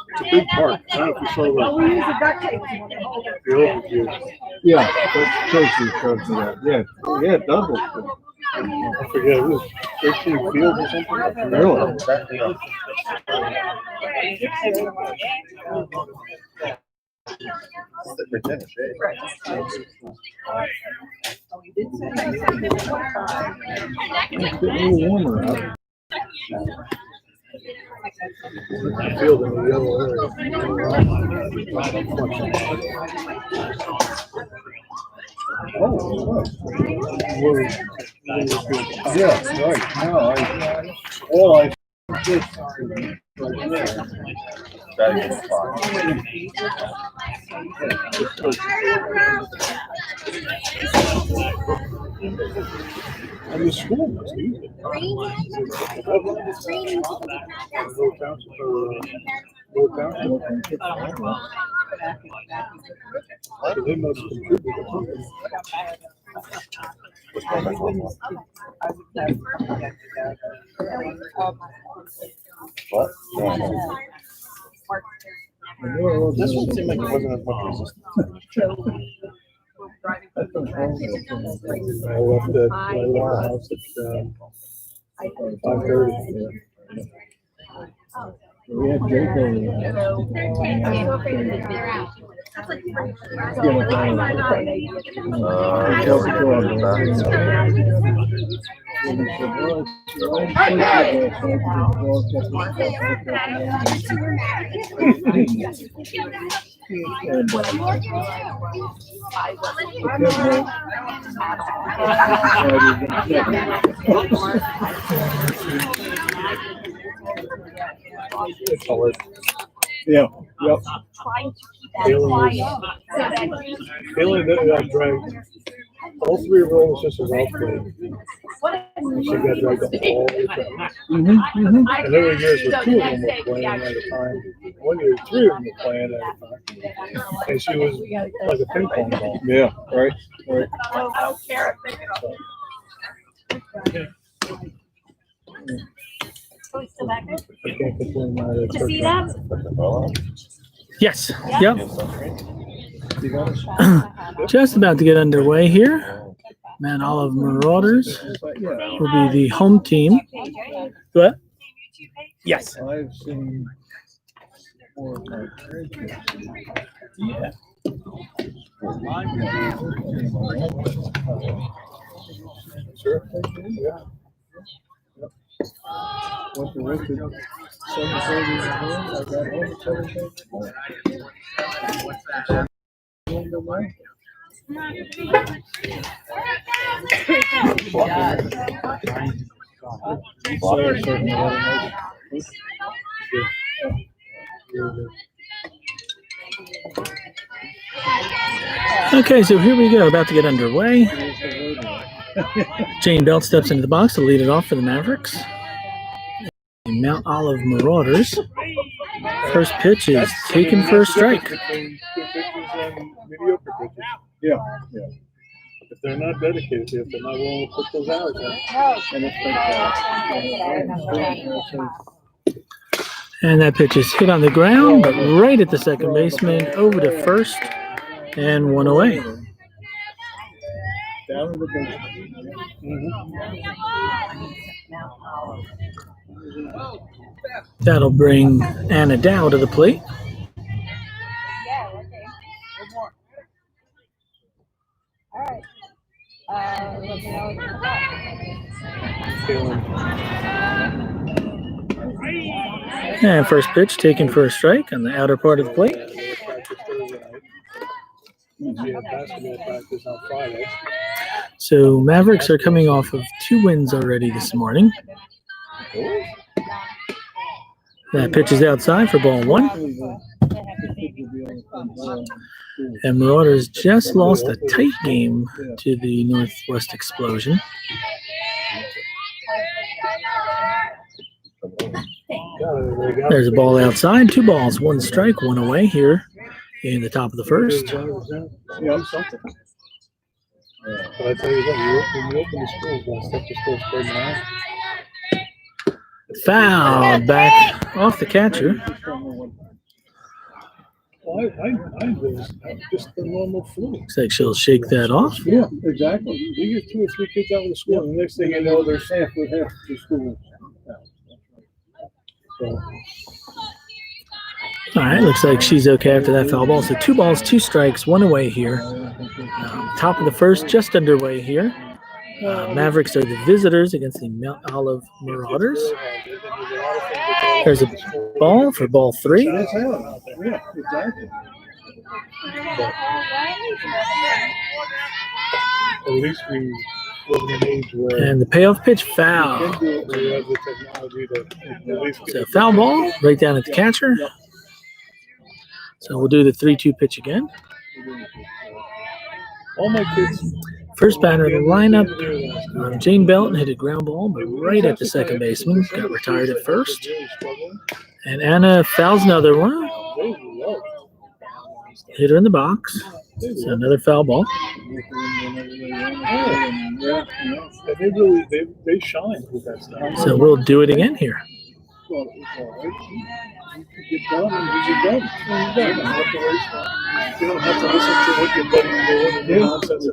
It's a big park. I don't know if you saw the overview. Yeah, that's Chelsea showed me that. Yeah, yeah, double. I forget, it was 13 fields or something. Really? It's getting a little warmer out. Field in the yellow area. Yeah, right. No, I just right there. And the school was easy. They must contribute. What? This one seemed like it wasn't as much resistance. I left the house at 5:30. We had Jacob. Yeah. Yep. Haley dragged all three of her older sisters off play. And she got dragged up all the time. And there were years where two of them were playing at a time. 1 year, three of them were playing at a time. And she was like a ping pong ball. Yeah. Right. Right. I can't complain about it. Did you see that? Yes. Yep. Just about to get underway here. Mount Olive Marauders will be the home team. What? Yes. I've seen 4 of my grandkids. Yeah. Sure. Yeah. Went to work at 7:30 in the morning. I got home at 7:30. Okay, so here we go. About to get underway. Jane Belt steps into the box to lead it off for the Mavericks. Mount Olive Marauders. First pitch is taken for a strike. Between good pitchers and mediocre pitchers. Yeah. Yeah. If they're not dedicated, if they're not willing to put those hours in. And that pitch is hit on the ground, but right at the second baseman, over to first, and one away. Down to the basement. That'll bring Anna Dow to the plate. And first pitch taken for a strike on the outer part of the plate. She had basketball practice on Friday. So Mavericks are coming off of 2 wins already this morning. That pitch is outside for ball 1. And Marauders just lost a tight game to the Northwest Explosion. There's a ball outside. 2 balls, 1 strike, 1 away here in the top of the first. Yeah, something. But I tell you what, when you open the schools, when stuff just goes straight now, Foul back off the catcher. Well, I was just the normal flu. Looks like she'll shake that off. Yeah, exactly. You get 2 or 3 kids out of the school, and the next thing you know, there's half the school. so. All right, looks like she's okay after that foul ball. So 2 balls, 2 strikes, 1 away here. Top of the first, just underway here. Mavericks are the visitors against the Mount Olive Marauders. There's a ball for ball 3. Yeah, exactly. At least we live in an age where And the payoff pitch, foul. we have the technology to at least So foul ball right down at the catcher. So we'll do the 3-2 pitch again. all my kids. First batter of the lineup, Jane Belton hit a ground ball, but right at the second baseman. Got retired at first. And Anna fouls another one. Hit her in the box. So another foul ball. They shine with that stuff. So we'll do it again here. You don't have to listen to what your buddy's doing. Nonsense.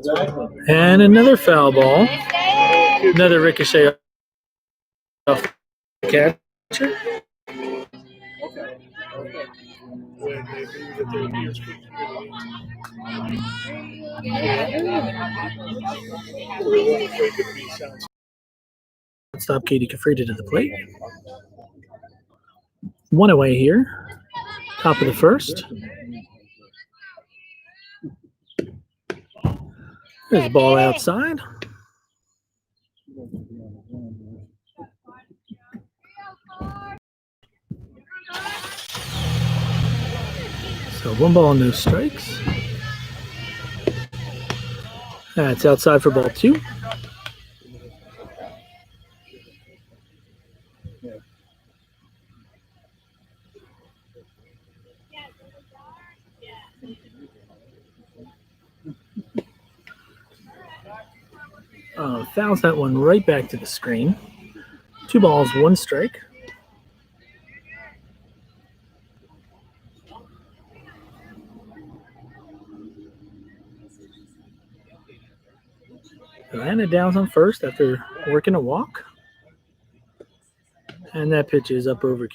And another foul ball. Another ricochet off the catcher. When they knew that their ears could Stop Katie Kafrida to the plate. 1 away here. Top of the first. There's a ball outside. So 1 ball, no strikes. That's outside for ball 2. Fouls that one right back to the screen. 2 balls, 1 strike. Anna downs on first after working a walk. And that pitch is up over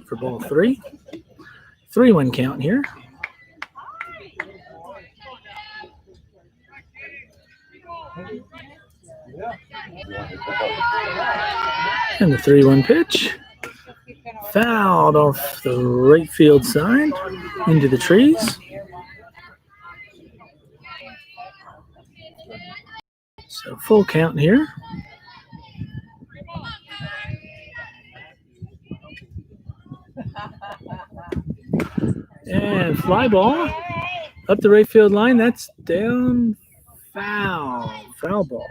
for ball 3. 3-1 count here. And the 3-1 pitch. Fouled off the right field side into the trees. So full count here. And fly ball up the right field line. That's down. Foul ball.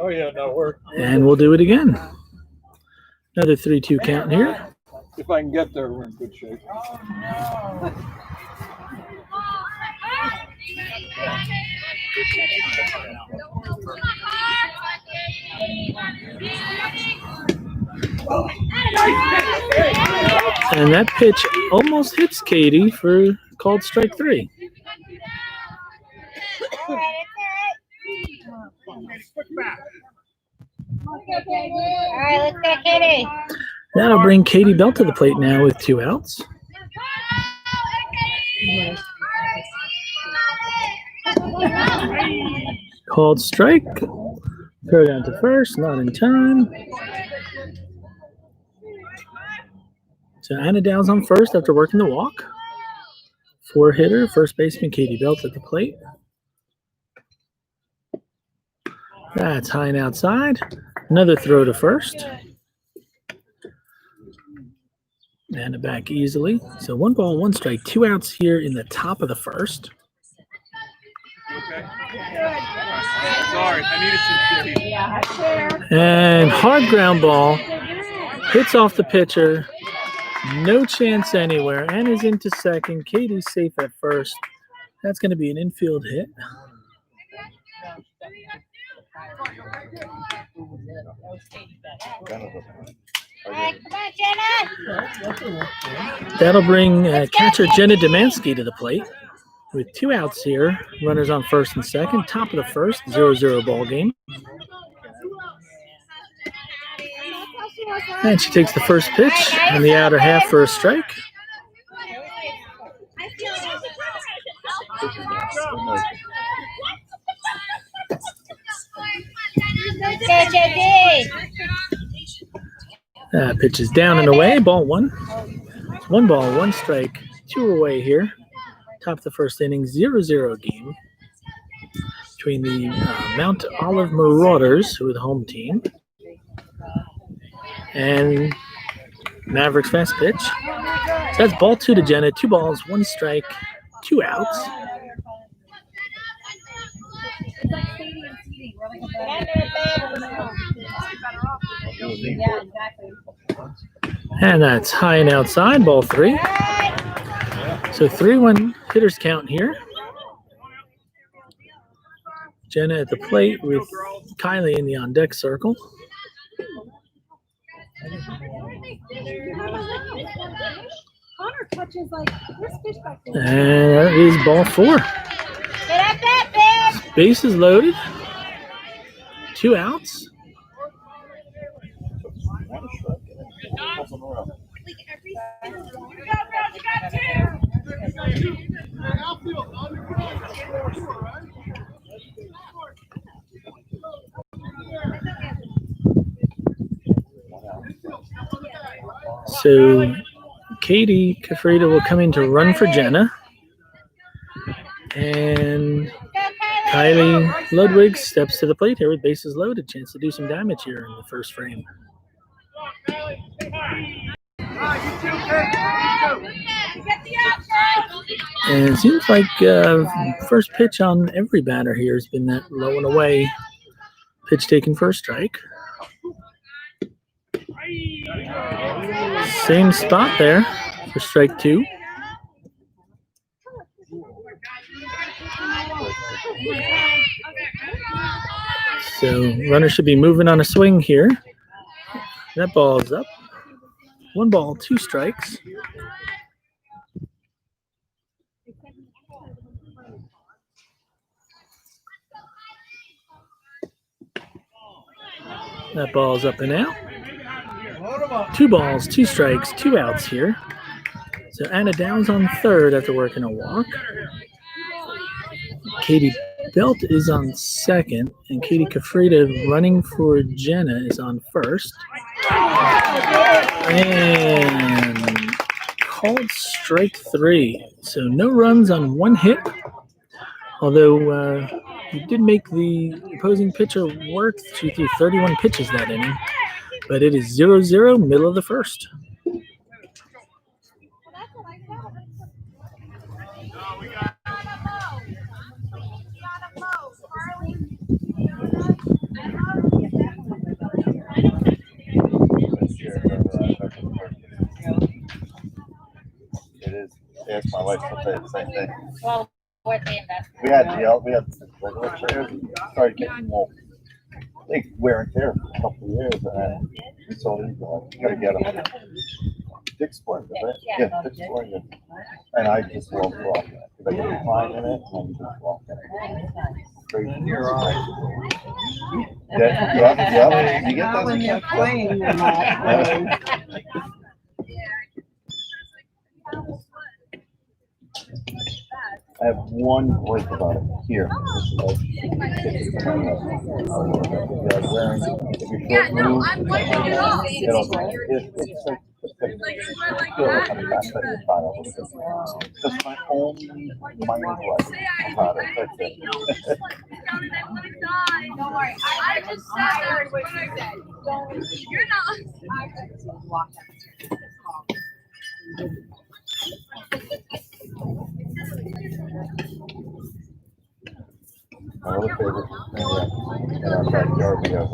Oh yeah, no, we're. And we'll do it again. Another 3-2 count here. If I can get there, we're in good shape. And that pitch almost hits Katie for called strike 3. All right, let's go, Katie. That'll bring Katie Belt to the plate now with 2 outs. Called strike. Throw down to first, not in time. So Anna Dow's on first after working the walk. 4-hitter, first baseman Katie Belt at the plate. That's high and outside. Another throw to first. And back easily. So 1 ball, 1 strike, 2 outs here in the top of the first. Okay. Sorry, I needed some kitty. And hard ground ball. Hits off the pitcher. No chance anywhere. Anna's into second. Katie's safe at first. That's going to be an infield hit. All right, come on, Jenna. That'll bring catcher Jenna Demansky to the plate with 2 outs here. Runners on first and second. Top of the first, 0-0 ball game. And she takes the first pitch on the outer half for a strike. Pitch is down and away. Ball 1. It's 1 ball, 1 strike. 2 away here. Top of the first inning, 0-0 game between the Mount Olive Marauders, who are the home team, and Mavericks fast pitch. So that's ball 2 to Jenna. 2 balls, 1 strike, 2 outs. And that's high and outside, ball 3. So 3-1 hitters count here. Jenna at the plate with Kylie in the on-deck circle. Connor touches like this fish back there. And that is ball 4. Bases loaded. 2 outs. So Katie Kafrida will come in to run for Jenna. And Kylie Ludwig steps to the plate here with bases loaded. Chance to do some damage here in the first frame. And it seems like first pitch on every batter here has been that low and away. Pitch taken for a strike. Same spot there for strike 2. So runner should be moving on a swing here. That ball is up. 1 ball, 2 strikes. That ball's up and out. 2 balls, 2 strikes, 2 outs here. So Anna Downs on third after working a walk. Katie Belt is on second, and Katie Kafrida running for Jenna is on first. And called strike 3. So no runs on 1 hit, although he did make the opposing pitcher work. She threw 31 pitches that inning, but it is 0-0, middle of the first. It is. Ask my wife to say the same thing. Well, what the investment? We had regular chairs. Started getting more. They wear and tear for a couple of years, and we sold these. You gotta get them. Dick's Sporting Goods, right? Yeah, Dick's Sporting Goods. And I just walked off because I get a fine in it, and you just walk in it. Crazy. You're right. Yeah. You get that when you're playing. I have one voice about it here. That's my only mind voice about it. That's it. Don't worry. I just said that what I said. You're not. My other favorite thing in our backyard, we have 0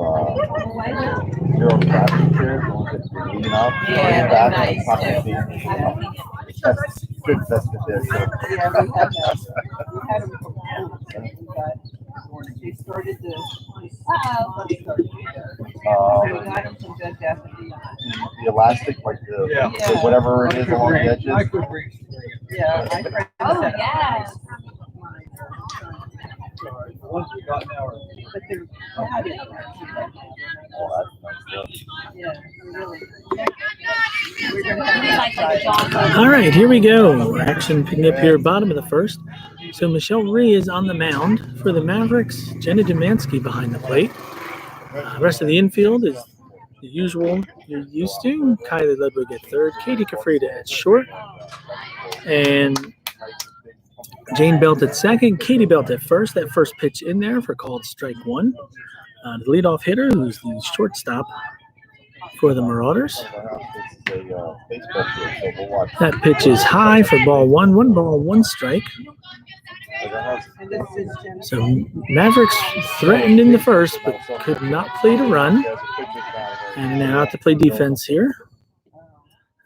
plastic chairs, the ones that you lean up, back on the top of your feet. That's good, that's good there. Uh-oh. The elastic, like the whatever it is along the edges. I could reach. Oh, yes. Once we got an hour. All right, here we go. Action picking up here, bottom of the first. So Michelle Rhee is on the mound for the Mavericks. Jenna Dumansky behind the plate. Rest of the infield is the usual you're used to. Kylie Ludwig at third, Katie Kafrida at short, and Jane Belt at second, Katie Belt at first. That first pitch in there for called strike one. The leadoff hitter, who's the shortstop for the Marauders. That pitch is high for ball one. 1 ball, 1 strike. So Mavericks threatened in the first, but could not play to run. And now out to play defense here.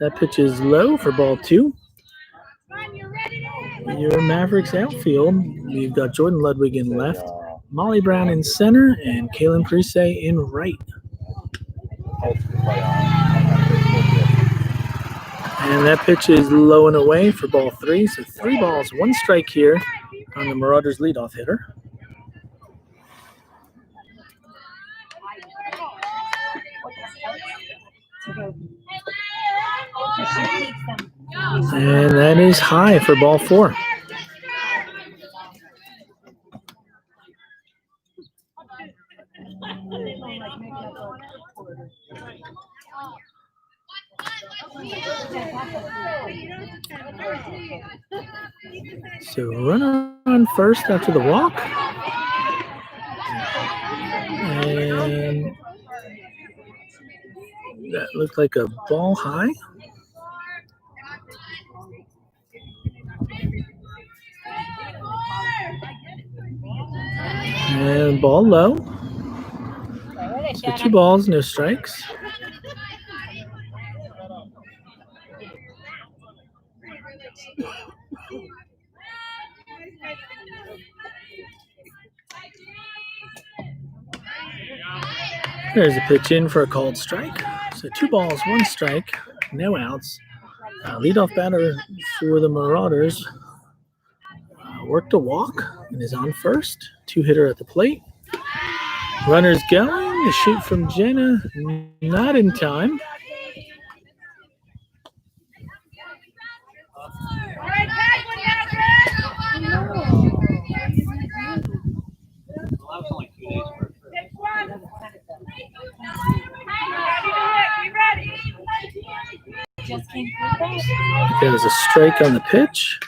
That pitch is low for ball 2. Your Mavericks outfield, we've got Jordan Ludwig in left, Molly Brown in center, and Kaylin Price in right. And that pitch is low and away for ball 3. So 3 balls, 1 strike here on the Marauders leadoff hitter. And that is high for ball 4. So runner on first after the walk. And that looked like a ball high. And ball low. So 2 balls, no strikes. There's a pitch in for a called strike. So 2 balls, 1 strike, no outs. Leadoff batter for the Marauders worked a walk and is on first. 2-hitter at the plate. Runners going. The shoot from Jenna, not in time. There was a strike on the pitch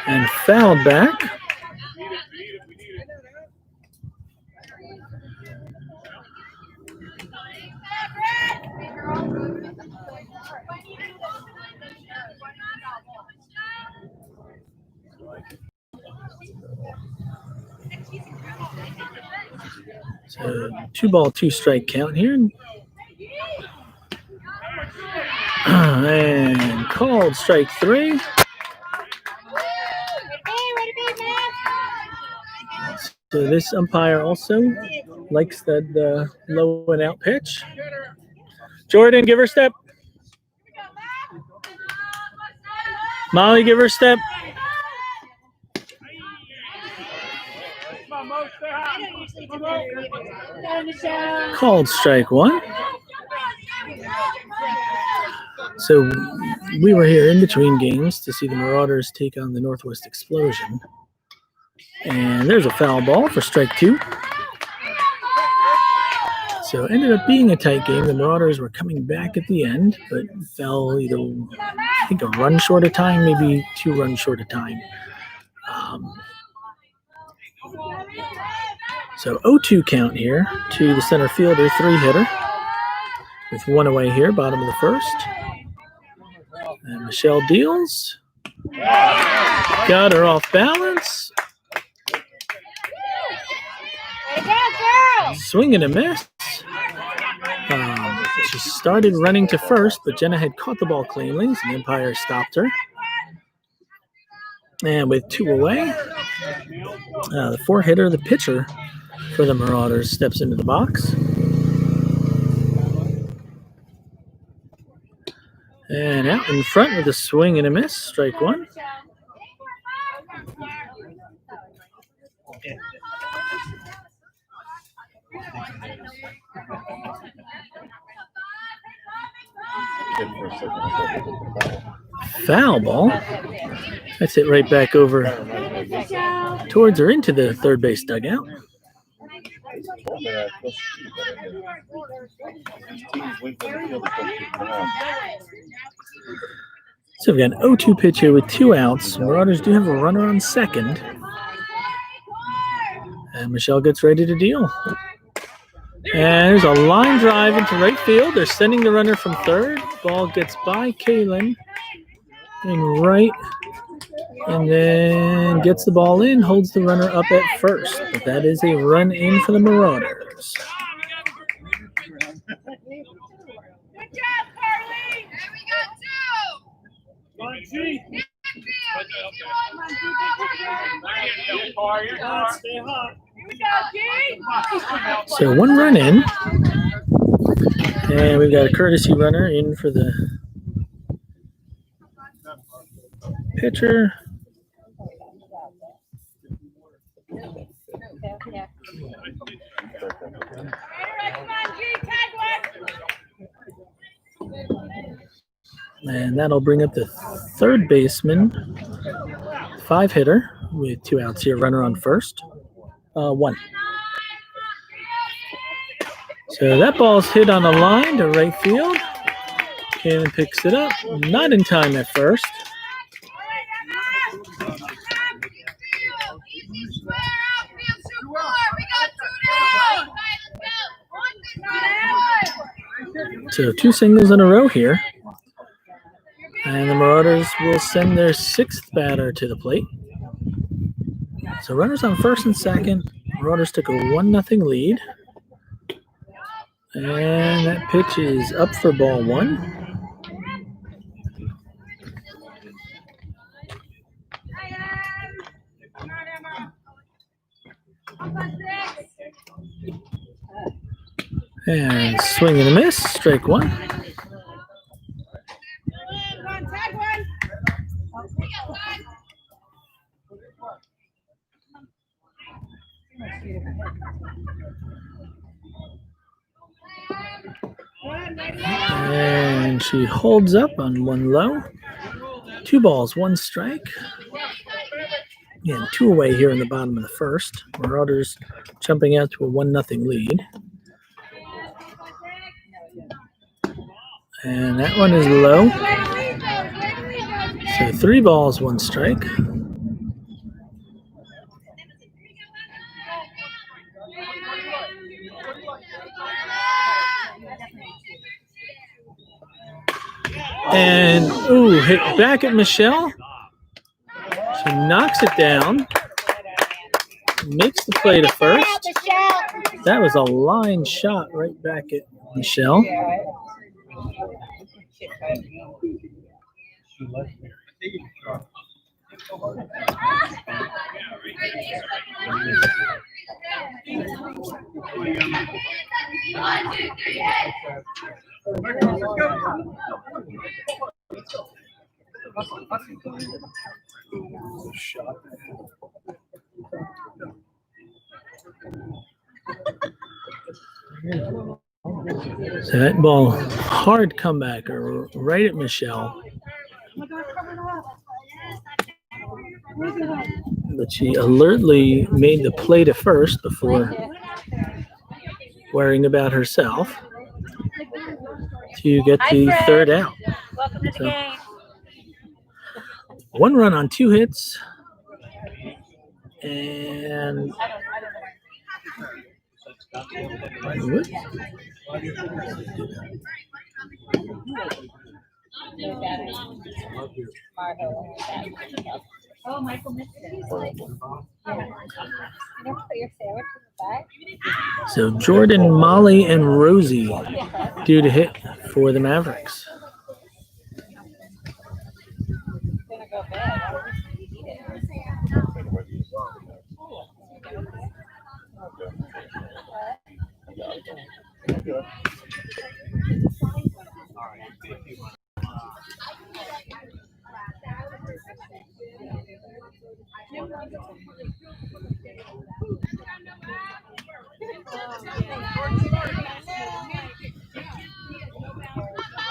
and fouled back. So 2 ball, 2 strike count here. And called strike 3. So this umpire also likes that low and out pitch. Jordan, give her a step. Molly, give her a step. Called strike 1. So we were here in between games to see the Marauders take on the Northwest Explosion. And there's a foul ball for strike 2. So it ended up being a tight game. The Marauders were coming back at the end, but fell either, I think, a run short of time, maybe 2 runs short of time. So 0-2 count here to the center fielder, 3-hitter, with 1 away here, bottom of the first. And Michelle deals. Got her off balance. Swing and a miss. She started running to first, but Jenna had caught the ball cleanly, so the umpire stopped her. And with 2 away, the 4-hitter, the pitcher for the Marauders steps into the box. And out in front with a swing and a miss, strike one. Foul ball. That's it right back over towards or into the third base dugout. So we've got an 0-2 pitch here with 2 outs. Marauders do have a runner on second. And Michelle gets ready to deal. And there's a line drive into right field. They're sending the runner from third. Ball gets by Kaylin in right. And then gets the ball in, holds the runner up at first. But that is a run in for the Marauders. Good job, Carly. There we go, 2. So 1 run in. And we've got a courtesy runner in for the pitcher. And that'll bring up the third baseman, 5-hitter with 2 outs here. Runner on first. 1. So that ball's hit on a line to right field. Kaylin picks it up. Not in time at first. So 2 singles in a row here. And the Marauders will send their 6th batter to the plate. So runners on first and second. Marauders took a 1-0 lead. And that pitch is up for ball 1. And swing and a miss, strike 1. And she holds up on 1 low. 2 balls, 1 strike. And 2 away here in the bottom of the first. Marauders jumping out to a 1-0 lead. And that one is low. So 3 balls, 1 strike. And, ooh, hit back at Michelle. She knocks it down. Makes the play to first. That was a line shot right back at Michelle. So that ball, hard comeback right at Michelle. But she alertly made the play to first before worrying about herself to get the third out. Welcome to the game. 1 run on 2 hits. And Oh, Michael missed it. so Jordan, Molly, and Rosie due to hit for the Mavericks.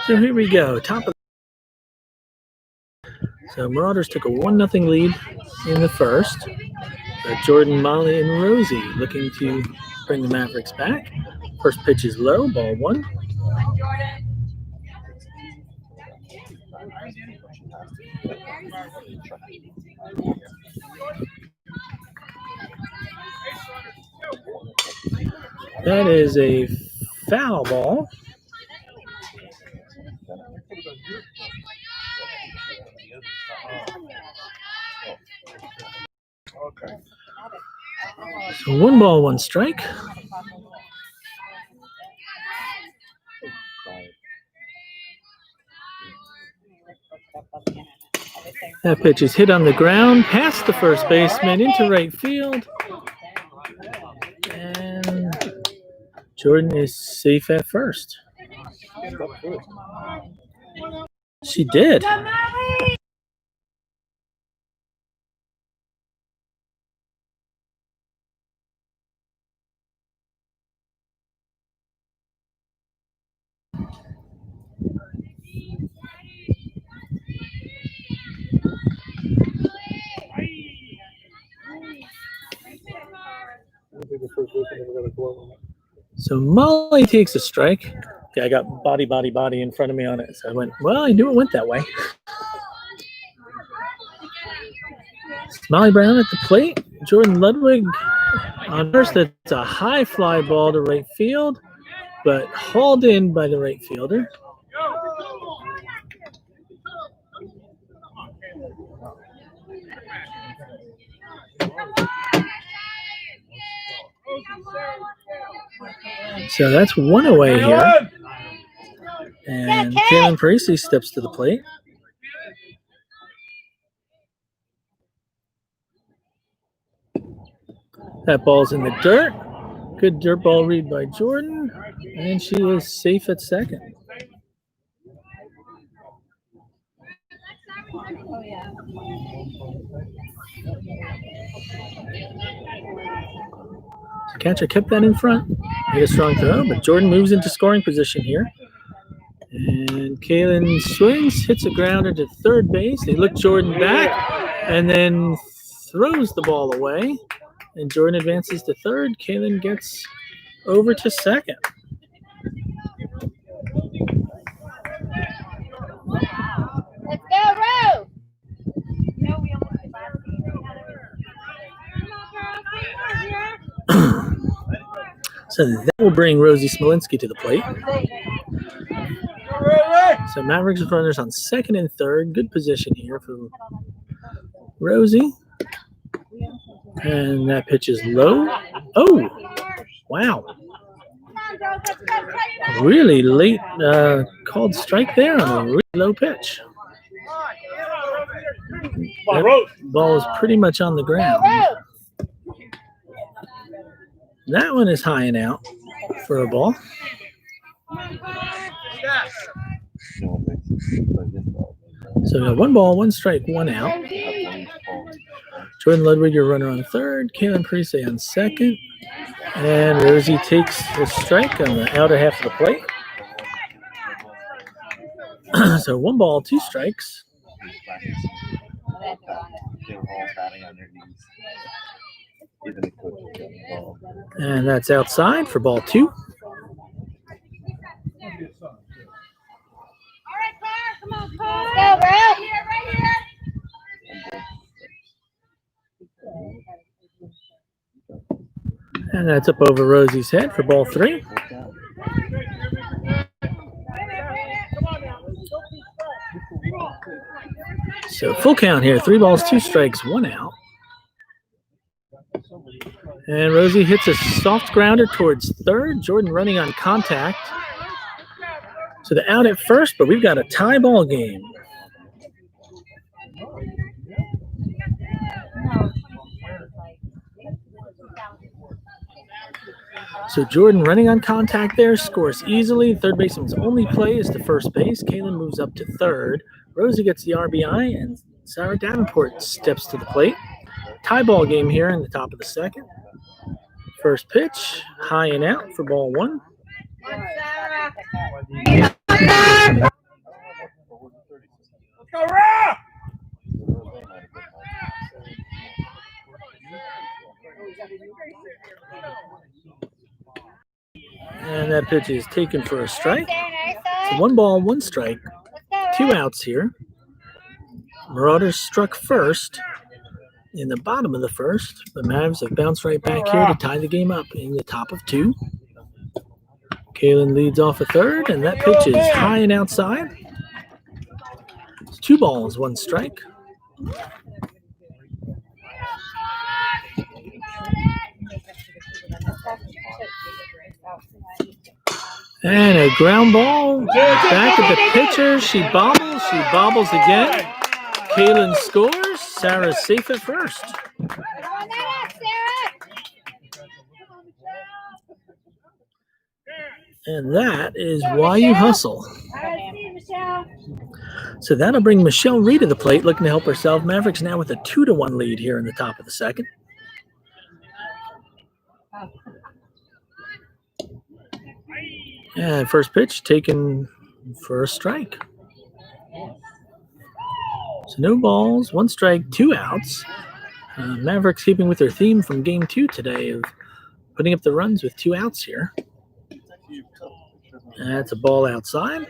So here we go. Top of. So Marauders took a 1-0 lead in the first. Jordan, Molly, and Rosie looking to bring the Mavericks back. First pitch is low, ball 1. That is a foul ball. Okay. So 1 ball, 1 strike. That pitch is hit on the ground, past the first baseman, into right field. And Jordan is safe at first. She did. I think the first baseman never got a glove on it. So Molly takes a strike. Okay, I got body in front of me on it. So I went, well, I knew it went that way. Molly Brown at the plate. Jordan Ludwig on first. That's a high fly ball to right field, but hauled in by the right fielder. So that's 1 away here. And Kaylin Parisi steps to the plate. That ball's in the dirt. Good dirt ball read by Jordan. And she is safe at second. Catcher kept that in front. Made a strong throw, but Jordan moves into scoring position here. And Kaylin swings, hits a grounder to third base. They look Jordan back and then throws the ball away. And Jordan advances to third. Kaylin gets over to second. Let's go, Rose! So that will bring Rosie Smolinski to the plate. So Mavericks runners on second and third. Good position here for Rosie. And that pitch is low. Oh, wow. Really late called strike there on a really low pitch. That ball is pretty much on the ground. That one is high and out for a ball. So we got 1 ball, 1 strike, 1 out. Jordan Ludwig, your runner on third. Kaylin Parisi on second. And Rosie takes the strike on the outer half of the plate. So 1 ball, 2 strikes. And that's outside for ball 2. Go, Rose! And that's up over Rosie's head for ball 3. So full count here. 3 balls, 2 strikes, 1 out. And Rosie hits a soft grounder towards third. Jordan running on contact. So the out at first, but we've got a tie ball game. So Jordan running on contact there, scores easily. Third baseman's only play is to first base. Kaylin moves up to third. Rosie gets the RBI, and Sarah Davenport steps to the plate. Tie ball game here in the top of the second. First pitch, high and out for ball one. And that pitch is taken for a strike. So 1 ball, 1 strike, 2 outs here. Marauders struck first in the bottom of the first. The Mavs have bounced right back here to tie the game up in the top of 2. Kaylin leads off a third, and that pitch is high and outside. It's 2 balls, 1 strike. And a ground ball back at the pitcher. She bobbles again. Kaylin scores. Sarah's safe at first. And that is why you hustle. So that'll bring Michelle Reed to the plate, looking to help herself. Mavericks now with a 2-1 lead here in the top of the second. And first pitch taken for a strike. So no balls, 1 strike, 2 outs. Mavericks keeping with their theme from game 2 today of putting up the runs with 2 outs here. That's a ball outside.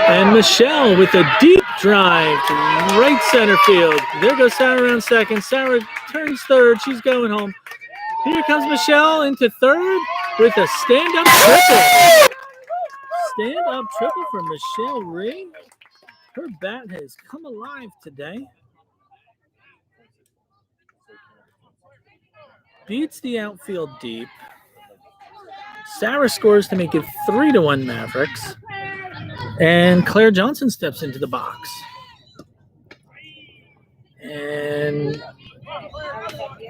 And Michelle with a deep drive to right center field. There goes Sarah around second. Sarah turns third. She's going home. Here comes Michelle into third with a stand-up triple. Stand-up triple for Michelle Reed. Her bat has come alive today. Beats the outfield deep. Sarah scores to make it 3-1 Mavericks. And Claire Johnson steps into the box. And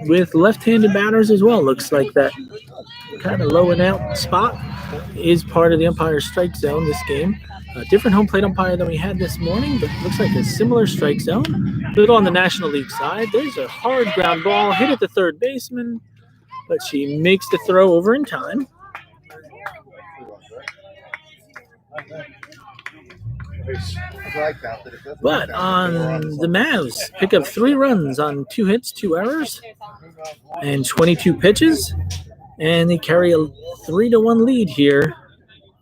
with left-handed batters as well, looks like that kind of low and out spot is part of the umpire's strike zone this game. A different home plate umpire than we had this morning, but looks like a similar strike zone. A little on the National League side. There's a hard ground ball hit at the third baseman, but she makes the throw over in time. But on the Mavs, pick up 3 runs on 2 hits, 2 errors, and 22 pitches. And they carry a 3-1 lead here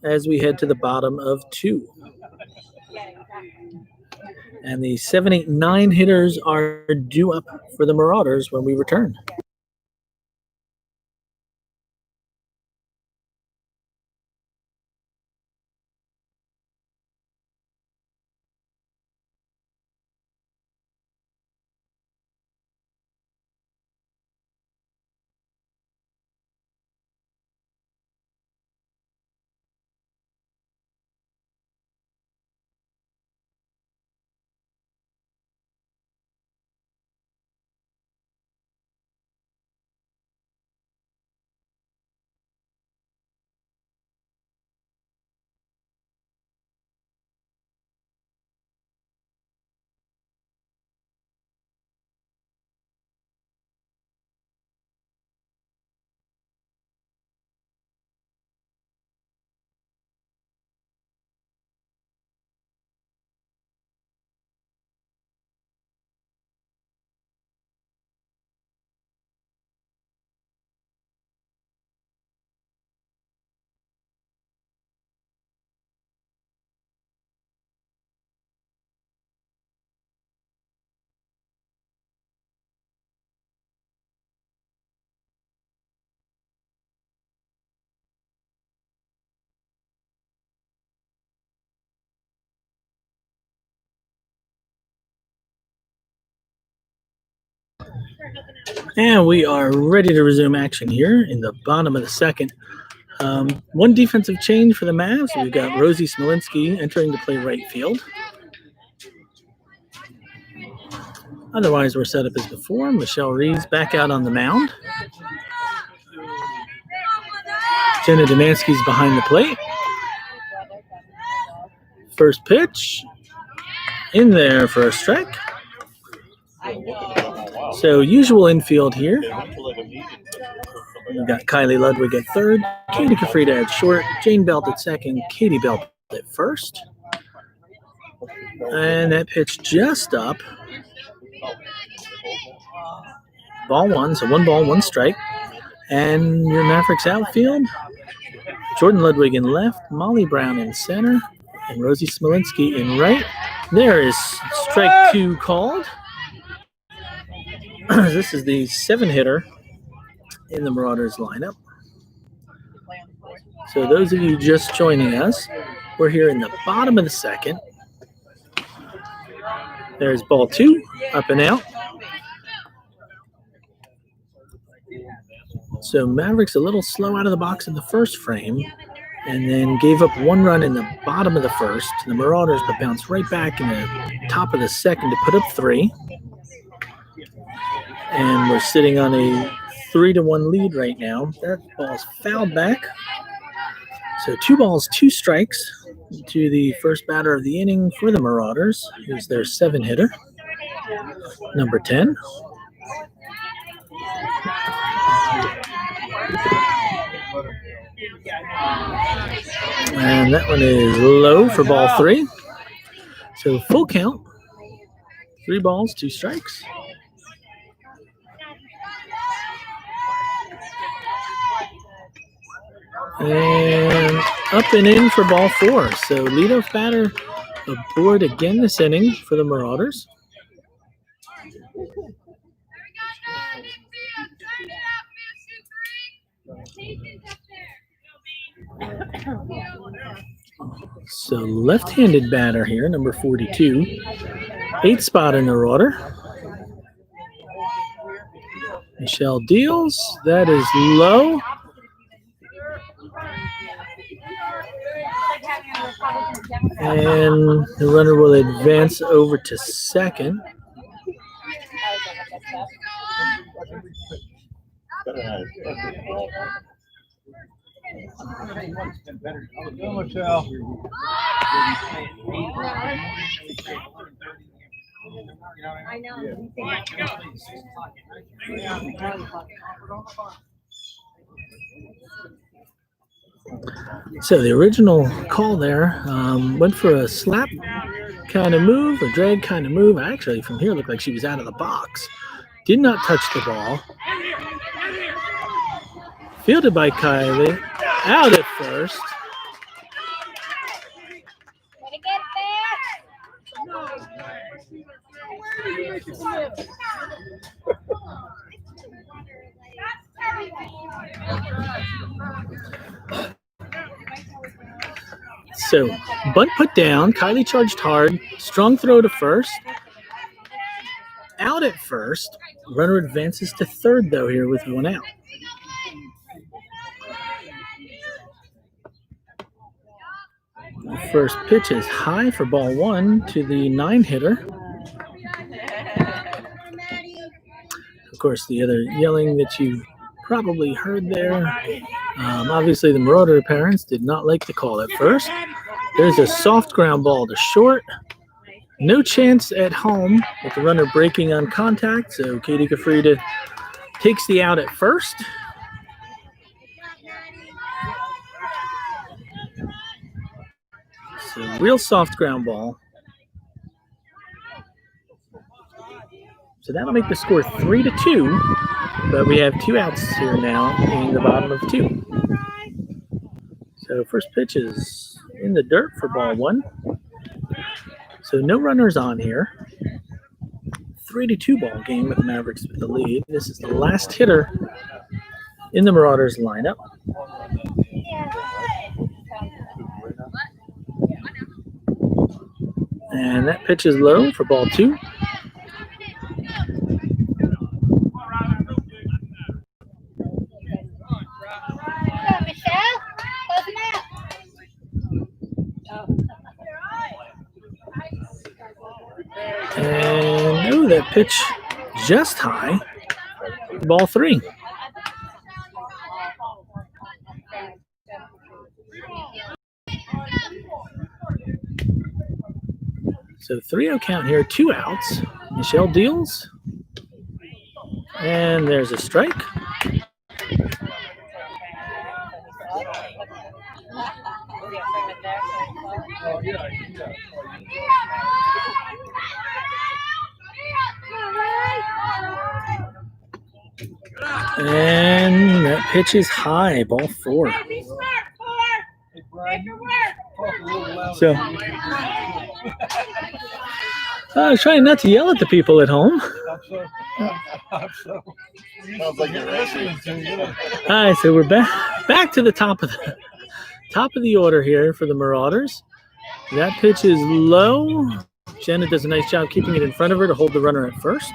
as we head to the bottom of 2. And the 7, 8, 9 hitters are due up for the Marauders when we return. And we are ready to resume action here in the bottom of the second. One defensive change for the Mavs. We've got Rosie Smolinski entering to play right field. Otherwise, we're set up as before. Michelle Reeves back out on the mound. Jenna Demansky's behind the plate. First pitch. In there for a strike. So usual infield here. We've got Kylie Ludwig at third, Katie Kafrida at short, Jane Belt at second, Katie Belt at first. And that pitch just up. Ball one, so 1 ball, 1 strike. And your Mavericks outfield, Jordan Ludwig in left, Molly Brown in center, and Rosie Smolinski in right. There is strike 2 called. This is the 7-hitter in the Marauders lineup. So those of you just joining us, we're here in the bottom of the second. There's ball 2, up and out. So Mavericks a little slow out of the box in the first frame, and then gave up 1 run in the bottom of the first. The Marauders but bounced right back in the top of the second to put up 3. And we're sitting on a 3-1 lead right now. That ball's fouled back. So 2 balls, 2 strikes to the first batter of the inning for the Marauders, who's their 7-hitter, number 10. And that one is low for ball 3. So full count, 3 balls, 2 strikes. And up and in for ball 4. So leadoff batter aboard again this inning for the Marauders. So left-handed batter here, number 42. 8th spot in the order. Michelle deals. That is low. And the runner will advance over to second. So the original call there went for a slap kind of move, a drag kind of move. Actually, from here, looked like she was out of the box. Did not touch the ball. Fielded by Kylie. Out at first. So, bunt put down. Kylie charged hard. Strong throw to first. Out at first. Runner advances to third, though, here with 1 out. The first pitch is high for ball 1 to the 9-hitter. Of course, the other yelling that you probably heard there. Obviously, the Marauder parents did not like the call at first. There's a soft ground ball to short. No chance at home with the runner breaking on contact. So Katie Kafrida takes the out at first. So real soft ground ball. So that'll make the score 3-2, but we have 2 outs here now in the bottom of 2. So first pitch is in the dirt for ball 1. So no runners on here. 3-2 ball game with the Mavericks with the lead. This is the last hitter in the Marauders lineup. And that pitch is low for ball 2. Michelle? And oh, that pitch just high. Ball 3. So 3-0 count here, 2 outs. Michelle deals. And there's a strike. And that pitch is high, ball 4. So I was trying not to yell at the people at home. Sounds like you're listening to you. All right, so we're back to the top of the order here for the Marauders. That pitch is low. Jenna does a nice job keeping it in front of her to hold the runner at first.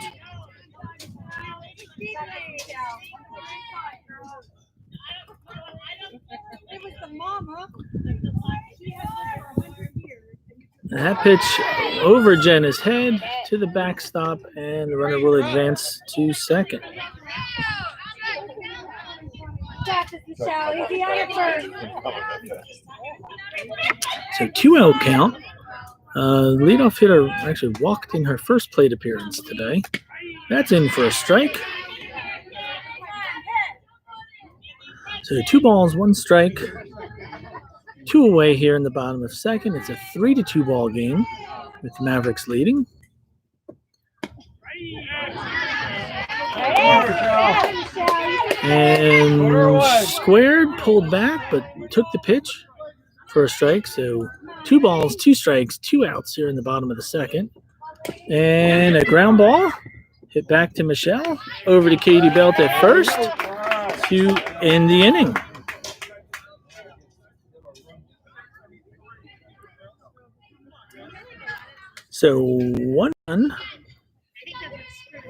That pitch over Jenna's head to the backstop, and the runner will advance to second. So 2-0 count. Leadoff hitter actually walked in her first plate appearance today. That's in for a strike. So 2 balls, 1 strike. 2 away here in the bottom of second. It's a 3-2 ball game with the Mavericks leading. And squared, pulled back, but took the pitch for a strike. So 2 balls, 2 strikes, 2 outs here in the bottom of the second. And a ground ball hit back to Michelle. Over to Katie Belt at first to end the inning. So 1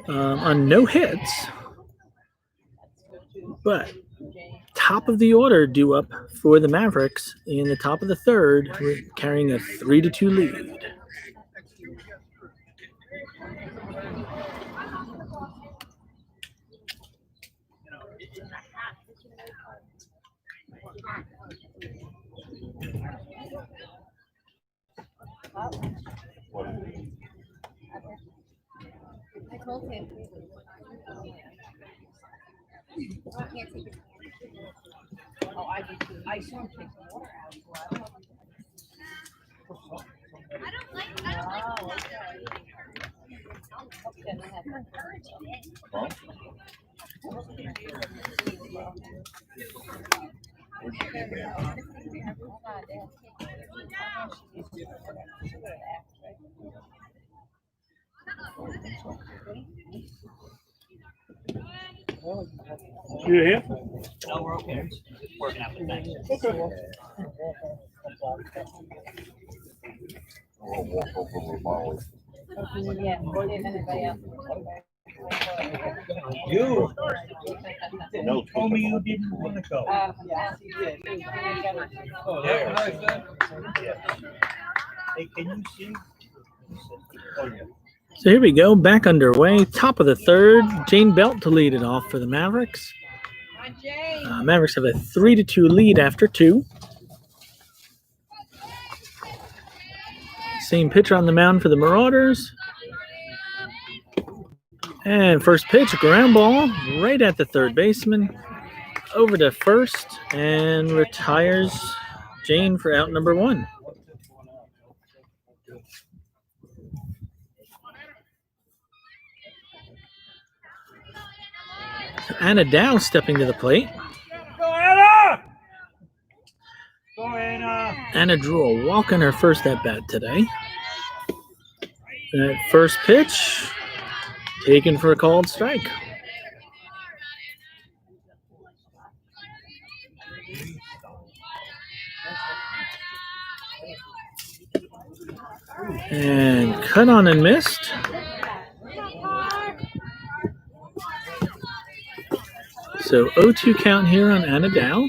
on no hits, but top of the order due up for the Mavericks in the top of the third, carrying a 3-2 lead. I told him. I can't take it. Oh, I do too. I saw him take the water out. I don't like You here? No, we're okay. Just working out the things. We'll walk over with Molly. You No, told me you didn't want to go. Oh, that's what I said. Hey, can you see? Oh, yeah. So here we go, back underway. Top of the third, Jane Belt to lead it off for the Mavericks. Mavericks have a 3-2 lead after 2. Same pitcher on the mound for the Marauders. And first pitch, ground ball right at the third baseman. Over to first and retires Jane for out number 1. Anna Dow stepping to the plate. Go, Anna! Go, Anna! Anna drew a walk on her first at-bat today. That first pitch, taken for a called strike. And cut on and missed. So 0-2 count here on Anna Dow.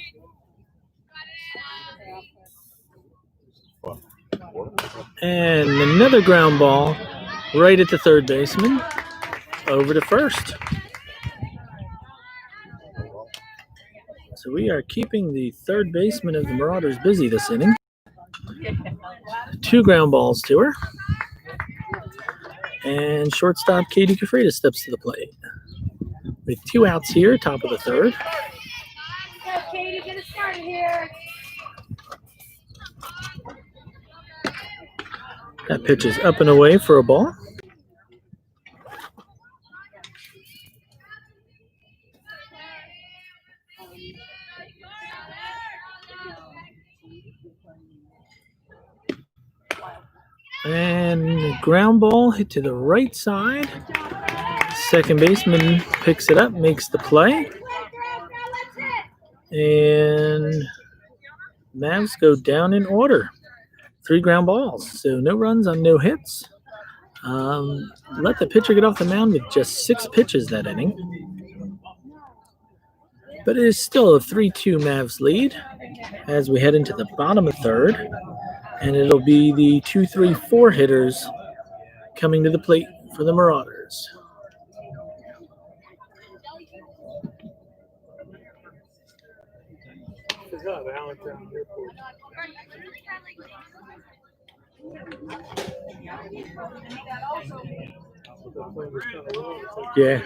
And another ground ball right at the third baseman, over to first. So we are keeping the third baseman of the Marauders busy this inning. 2 ground balls to her. And shortstop Katie Kafrida steps to the plate. With 2 outs here, top of the third. Go, Katie, get us started here. That pitch is up and away for a ball. And ground ball hit to the right side. Second baseman picks it up, makes the play. And Mavs go down in order. 3 ground balls, so no runs on no hits. Let the pitcher get off the mound with just 6 pitches that inning. But it is still a 3-2 Mavs lead as we head into the bottom of third. And it'll be the 2-3-4 hitters coming to the plate for the Marauders. Yeah.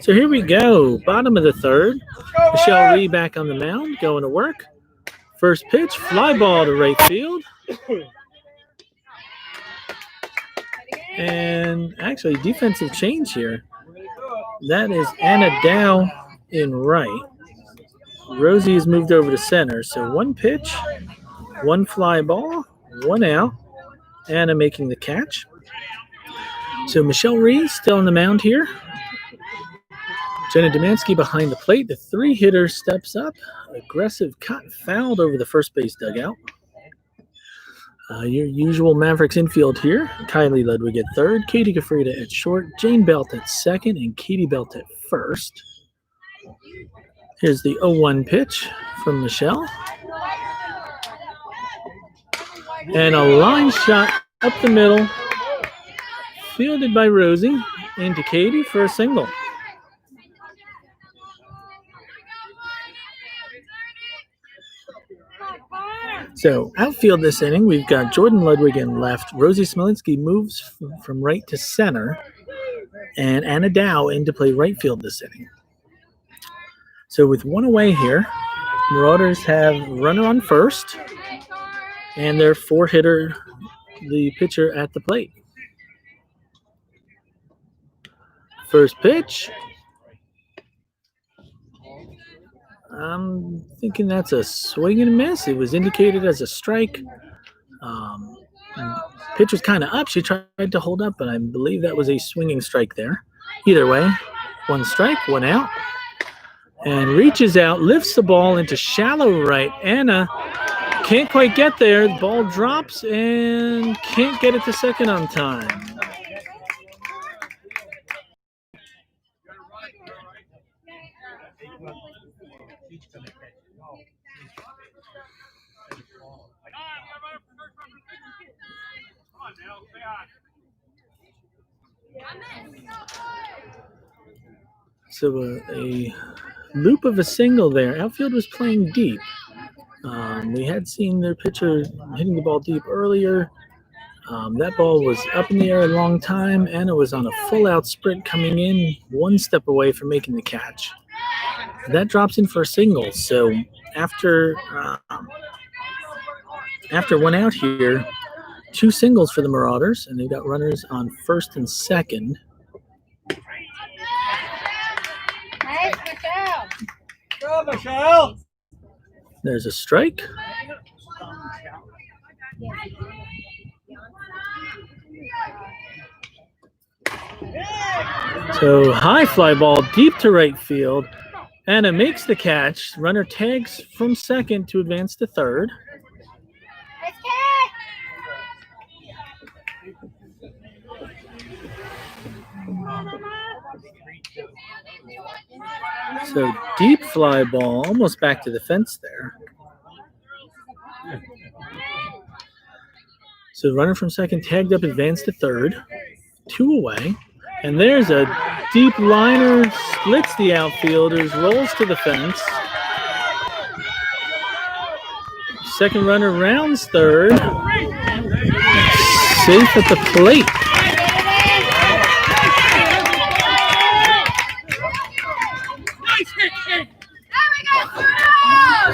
So here we go, bottom of the third. Michelle Rhee back on the mound, going to work. First pitch, fly ball to right field. And actually, defensive change here. That is Anna Dow in right. Rosie has moved over to center. So 1 pitch, 1 fly ball, 1 out. Anna making the catch. So Michelle Rhee still on the mound here. Jenna Domansky behind the plate. The 3-hitter steps up. Aggressive cut, fouled over the first base dugout. Your usual Mavericks infield here. Kylie Ludwig at third, Katie Kafrida at short, Jane Belt at second, and Katie Belt at first. Here's the 0-1 pitch from Michelle. And a line shot up the middle, fielded by Rosie, into Katie for a single. So outfield this inning, we've got Jordan Ludwig in left. Rosie Smolinski moves from right to center. And Anna Dow in to play right field this inning. So with 1 away here, Marauders have runner on first. And their 4-hitter, the pitcher at the plate. First pitch. I'm thinking that's a swing and a miss. It was indicated as a strike. Pitch was kind of up. She tried to hold up, but I believe that was a swinging strike there. Either way, 1 strike, 1 out. And reaches out, lifts the ball into shallow right. Anna can't quite get there. The ball drops and can't get it to second on time. So a loop of a single there. Outfield was playing deep. We had seen their pitcher hitting the ball deep earlier. That ball was up in the air a long time, and it was on a full-out sprint coming in, one step away from making the catch. That drops in for a single. So after one out here, 2 singles for the Marauders, and they've got runners on first and second. Nice, Michelle. Go, Michelle. There's a strike. So high fly ball deep to right field. Anna makes the catch. Runner tags from second to advance to third. Nice catch. So deep fly ball, almost back to the fence there. So runner from second tagged up, advanced to third. 2 away. And there's a deep liner, splits the outfielders, rolls to the fence. Second runner rounds third. Safe at the plate.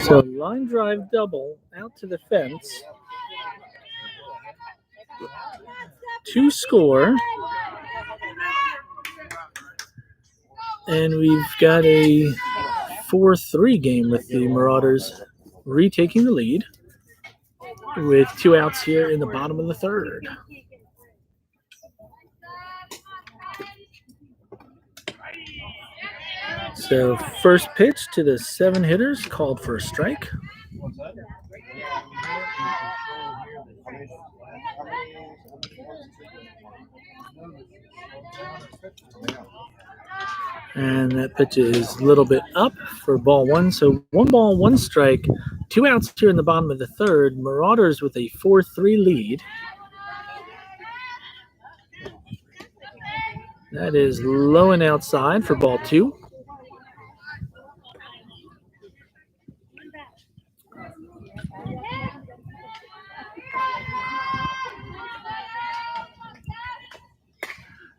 So line drive double out to the fence. 2 score. And we've got a 4-3 game with the Marauders retaking the lead with 2 outs here in the bottom of the third. So first pitch to the 7 hitters called for a strike. And that pitch is a little bit up for ball 1. So 1 ball, 1 strike, 2 outs here in the bottom of the third. Marauders with a 4-3 lead. That is low and outside for ball 2.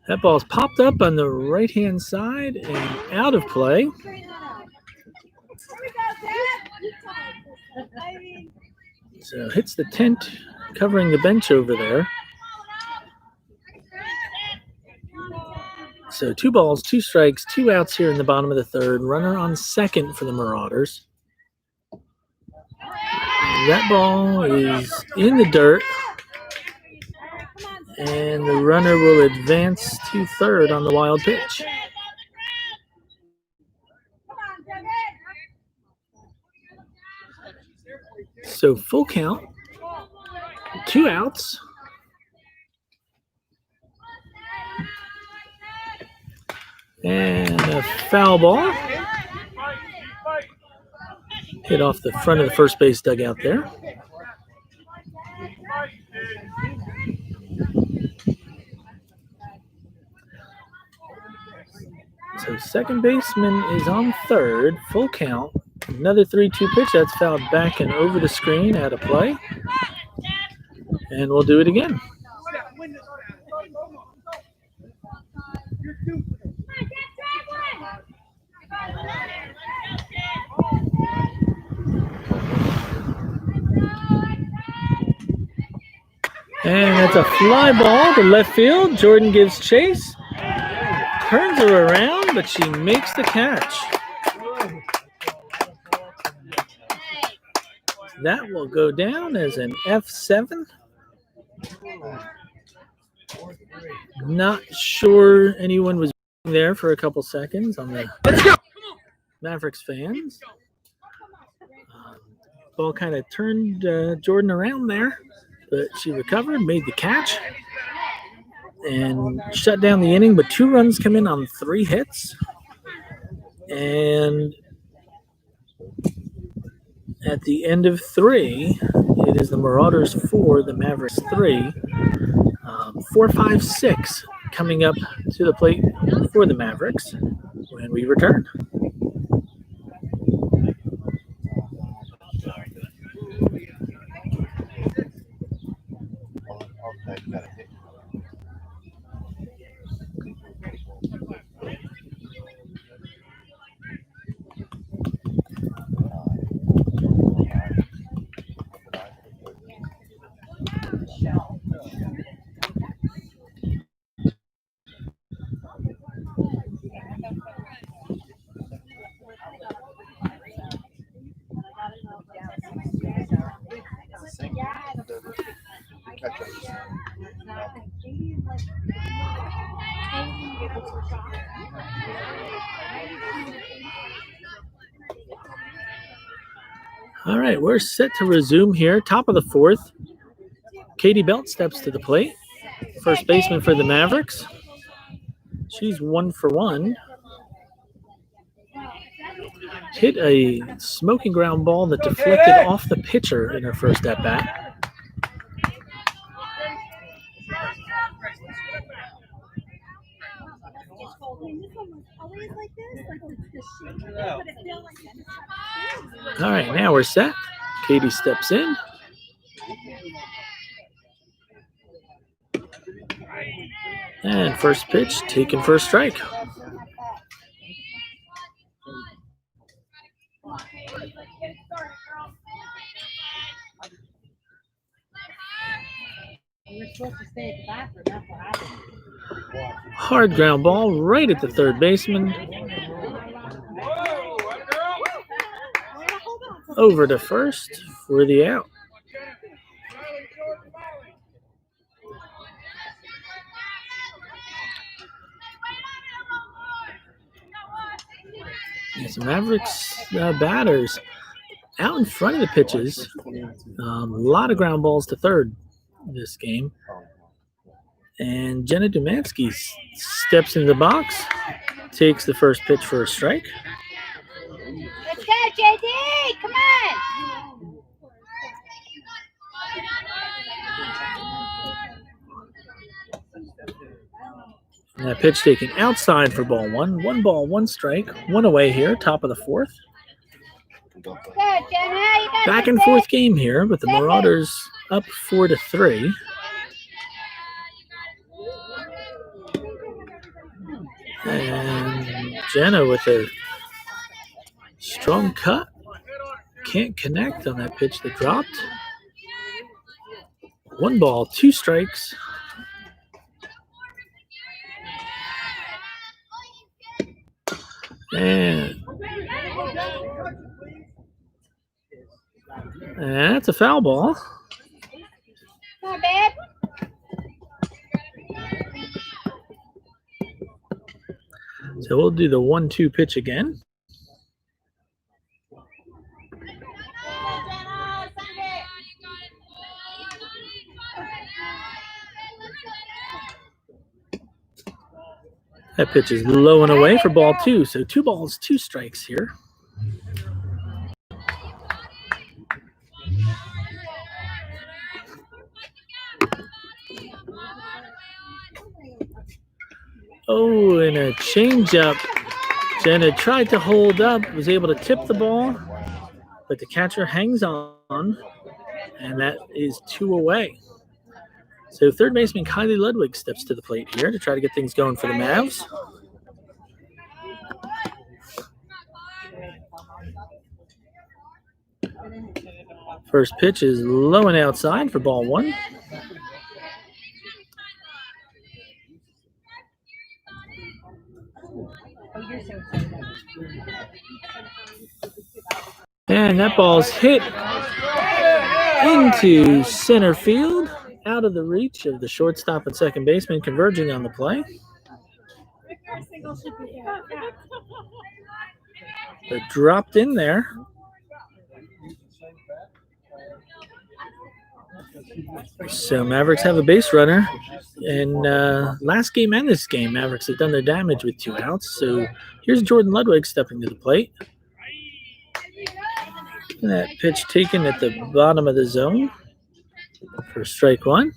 That ball's popped up on the right-hand side and out of play. So hits the tent covering the bench over there. So 2 balls, 2 strikes, 2 outs here in the bottom of the third. Runner on second for the Marauders. That ball is in the dirt. And the runner will advance to third on the wild pitch. So full count, 2 outs. And a foul ball. Hit off the front of the first base dugout there. So second baseman is on third, full count. Another 3-2 pitch that's fouled back and over the screen, out of play. And we'll do it again. And that's a fly ball to left field. Jordan gives chase. Turns her around, but she makes the catch. That will go down as an F7. Not sure anyone was there for a couple seconds on the Mavericks fans. Ball kind of turned Jordan around there, but she recovered, made the catch, and shut down the inning. But 2 runs come in on 3 hits. And at the end of 3, it is the Marauders 4, the Mavericks 3. 4-5-6 coming up to the plate for the Mavericks when we return. Catch up. All right, we're set to resume here. Top of the fourth. Katie Belt steps to the plate. First baseman for the Mavericks. She's 1 for 1. Hit a smoking ground ball that deflected off the pitcher in her first at bat. All right, now we're set. Katie steps in. And first pitch taken for a strike. Hard ground ball right at the third baseman. Over to first for the out. Yes, Mavericks batters out in front of the pitches. A lot of ground balls to third this game. And Jenna Dumansky steps in the box, takes the first pitch for a strike. Let's go, JD! Come on! And that pitch taken outside for ball one. 1 ball, 1 strike. 1 away here, top of the fourth. Go, Jenna! You got Back and forth game here with the Marauders up 4-3. And Jenna with a strong cut. Can't connect on that pitch that dropped. 1 ball, 2 strikes. And that's a foul ball. Not bad. So we'll do the 1-2 pitch again. That pitch is low and away for ball 2. So 2 balls, 2 strikes here. Oh, and a changeup. Jenna tried to hold up, was able to tip the ball, but the catcher hangs on, and that is 2 away. So third baseman Kylie Ludwig steps to the plate here to try to get things going for the Mavs. First pitch is low and outside for ball 1. And that ball's hit into center field, out of the reach of the shortstop and second baseman, converging on the play. They're dropped in there. So Mavericks have a base runner. And last game and this game, Mavericks have done their damage with 2 outs. So here's Jordan Ludwig stepping to the plate. And that pitch taken at the bottom of the zone for strike 1.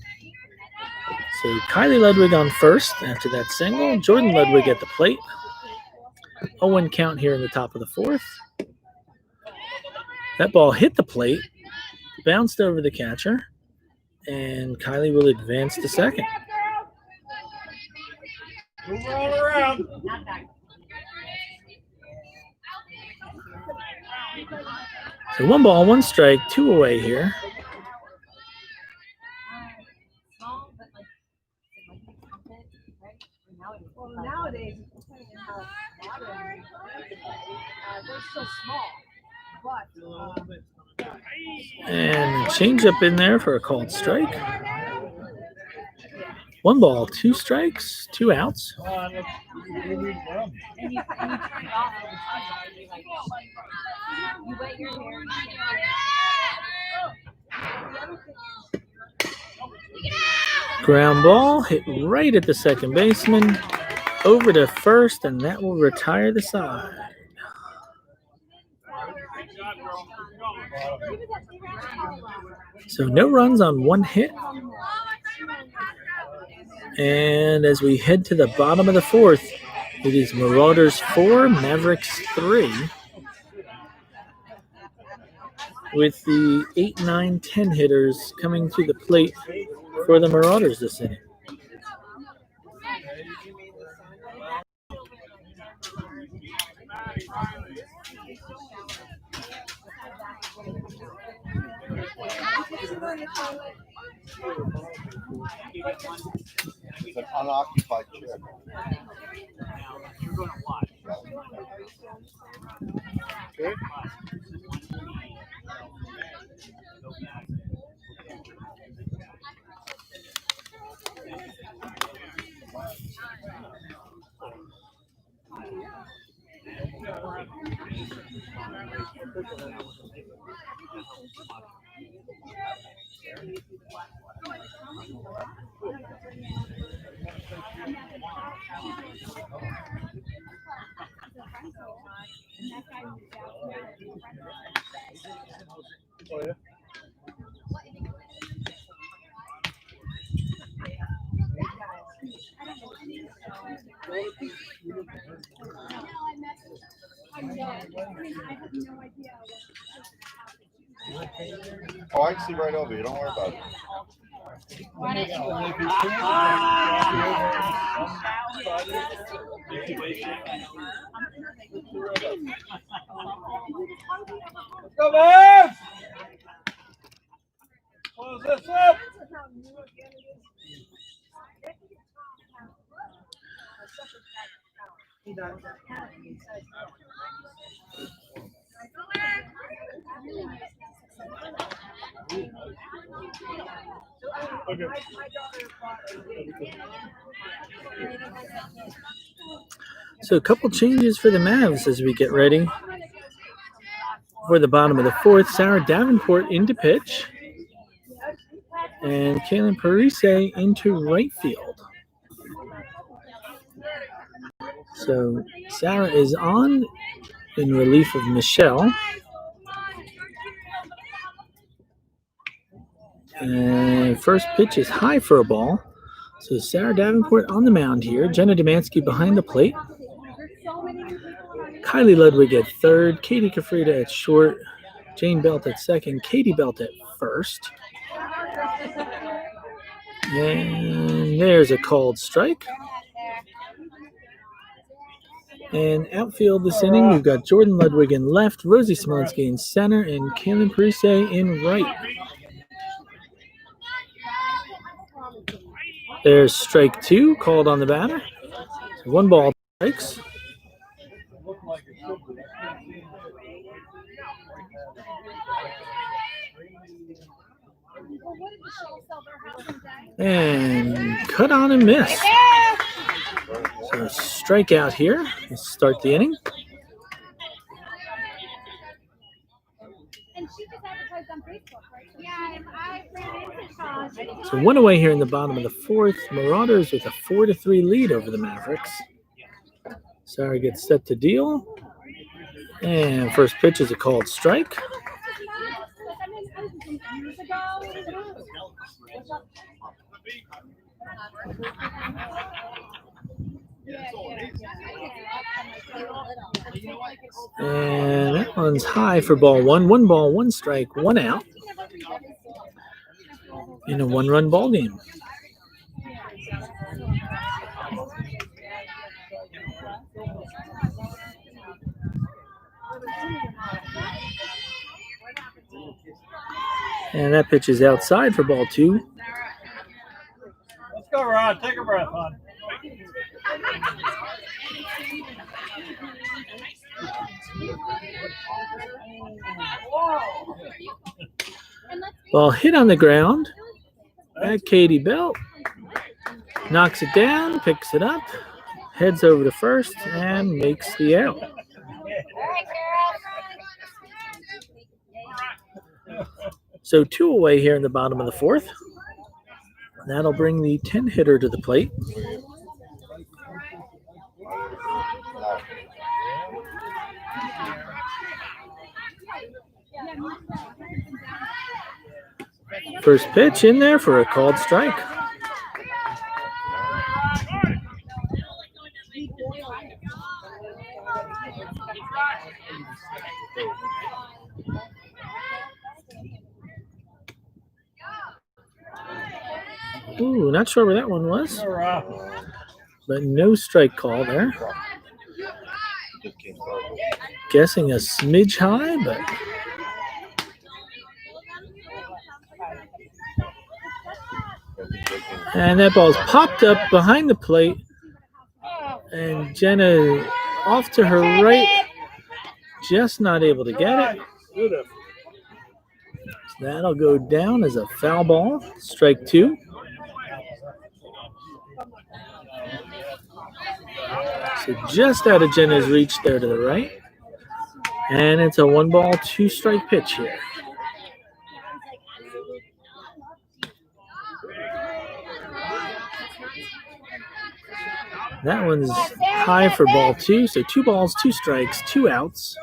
So Kylie Ludwig on first after that single. Jordan Ludwig at the plate. 0-1 count here in the top of the fourth. That ball hit the plate, bounced over the catcher, and Kylie will advance to second. Move all around. So 1 ball, 1 strike, 2 away here. Nowadays, they're so small. And change up in there for a called strike. 1 ball, 2 strikes, 2 outs. Come on, let's we need rum. And you turn it off all the time. You wet your hair. Ground ball hit right at the second baseman, over to first, and that will retire the side. So no runs on 1 hit. And as we head to the bottom of the 4th, it is Marauders 4, Mavericks 3. With the 8, 9, 10 hitters coming to the plate for the Marauders this inning. It's an unoccupied chair. Okay. Oh, yeah. Oh, I can see right over you. Don't worry about it. Let's go, Mavs! Close this up. Okay. So a couple changes for the Mavs as we get ready for the bottom of the 4th. Sarah Davenport into pitch. And Kaylin Parise into right field. So Sarah is on in relief of Michelle. And first pitch is high for a ball. So Sarah Davenport on the mound here. Jenna Demansky behind the plate. Kylie Ludwig at third. Katie Kafrida at short. Jane Belt at second. Katie Belt at first. And there's a called strike. And outfield this inning, we've got Jordan Ludwig in left, Rosie Smolinski in center, and Kaylin Parise in right. There's strike 2 called on the batter. So 1 ball, strikes. And cut on and miss. So strikeout here to start the inning. So 1 away here in the bottom of the 4th. Marauders with a 4-3 lead over the Mavericks. Sarah gets set to deal. And first pitch is a called strike. And that one's high for ball 1. 1 ball, 1 strike, 1 out in a 1-run ball game. And that pitch is outside for ball 2. Let's go, Ron. Take a breath, hon. Ball hit on the ground at Katie Belt. Knocks it down, picks it up, heads over to first, and makes the out. So 2 away here in the bottom of the 4th. That'll bring the 10 hitter to the plate. First pitch in there for a called strike. Ooh, not sure where that one was, but no strike call there. Guessing a smidge high, but and that ball's popped up behind the plate, and Jenna off to her right, just not able to get it. That'll go down as a foul ball, strike 2. So just out of Jenna's reach there to the right. And it's a 1-ball, 2-strike pitch here. That one's high for ball 2. So 2 balls, 2 strikes, 2 outs.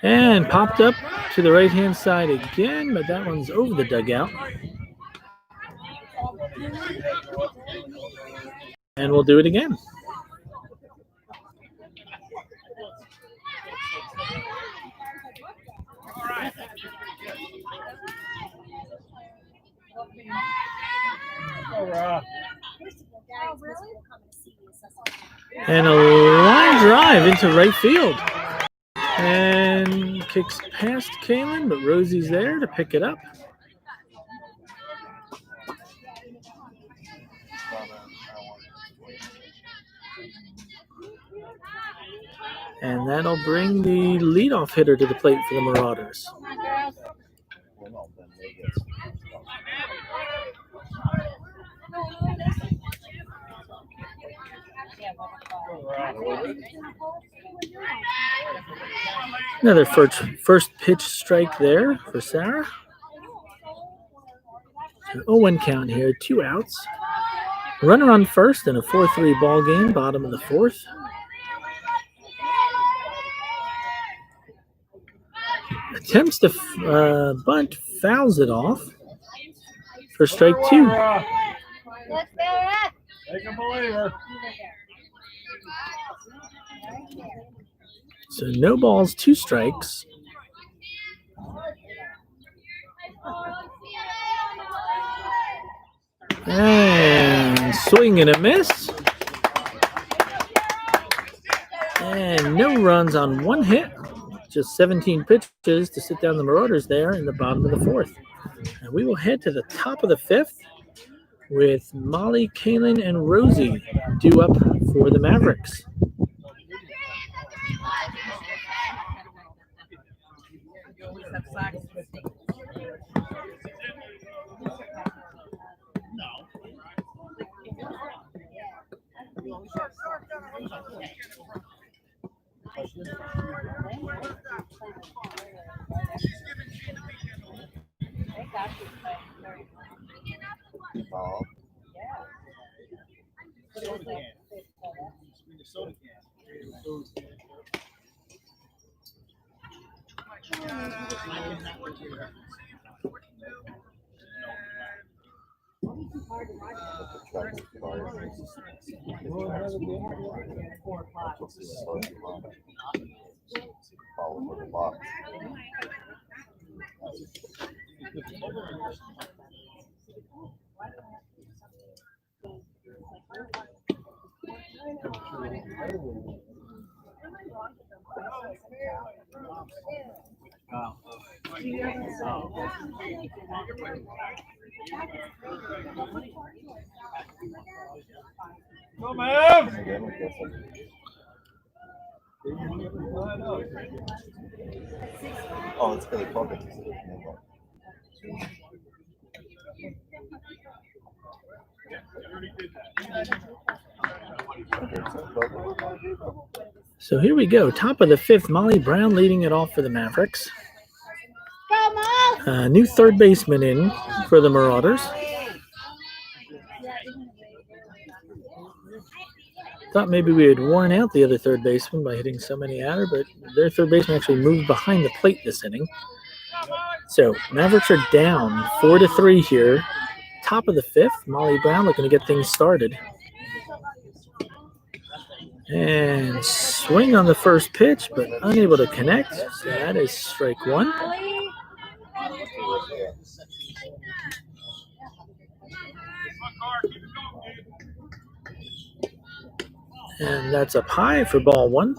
And popped up to the right-hand side again, but that one's over the dugout. And we'll do it again. And a line drive into right field. And kicks past Kaylin, but Rosie's there to pick it up. And that'll bring the leadoff hitter to the plate for the Marauders. Another first pitch strike there for Sarah. An 0-1 count here, 2 outs. Runner on first in a 4-3 ball game, bottom of the 4th. Attempts to bunt, fouls it off for strike 2. Take a believer. So no balls, 2 strikes. And swing and a miss. And no runs on 1 hit. Just 17 pitches to sit down the Marauders there in the bottom of the 4th. And we will head to the top of the 5th with Molly, Kaylin, and Rosie due up for the Mavericks. Go, Mavs! Oh, it's gonna talk. So here we go. Top of the fifth, Molly Brown leading it off for the Mavericks. New third baseman in for the Marauders. Thought maybe we had worn out the other third baseman by hitting so many at her, but their third baseman actually moved behind the plate this inning. So Mavericks are down 4-3 here. Top of the fifth, Molly Brown looking to get things started. And swing on the first pitch, but unable to connect. So that is strike one. And that's up high for ball one.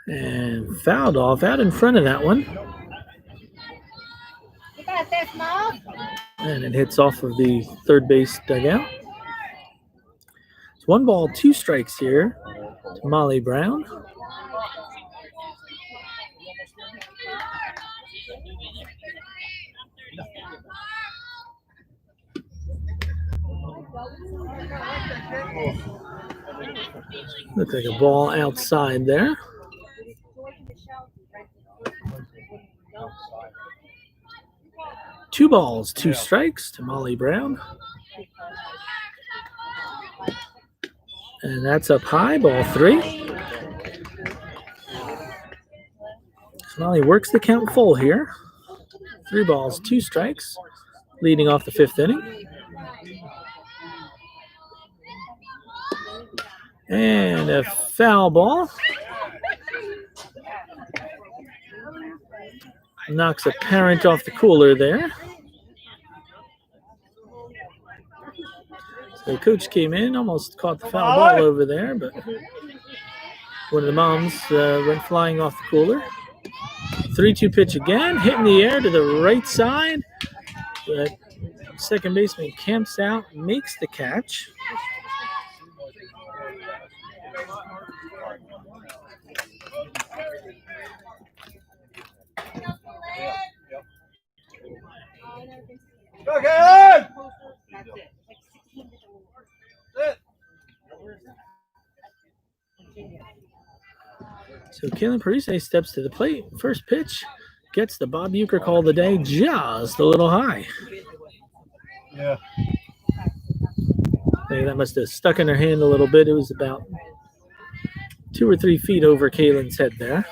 And fouled off out in front of that one. You got this, Mom? And it hits off of the third base dugout. It's 1 ball, 2 strikes here to Molly Brown. Looks like a ball outside there. Two balls, 2 strikes to Molly Brown. And that's up high, ball 3. Molly works the count full here. 3 balls, 2 strikes, leading off the 5th inning. And a foul ball. Knocks a parent off the cooler there. So the coach came in, almost caught the foul ball over there, but one of the moms went flying off the cooler. 3-2 pitch again, hit in the air to the right side. But second baseman camps out, makes the catch. Go, Caleb! So Kaylin Parise steps to the plate. First pitch gets the Bob Uecker call of the day, just a little high. Yeah. Hey, that must have stuck in her hand a little bit. It was about 2 or 3 feet over Kaylin's head there.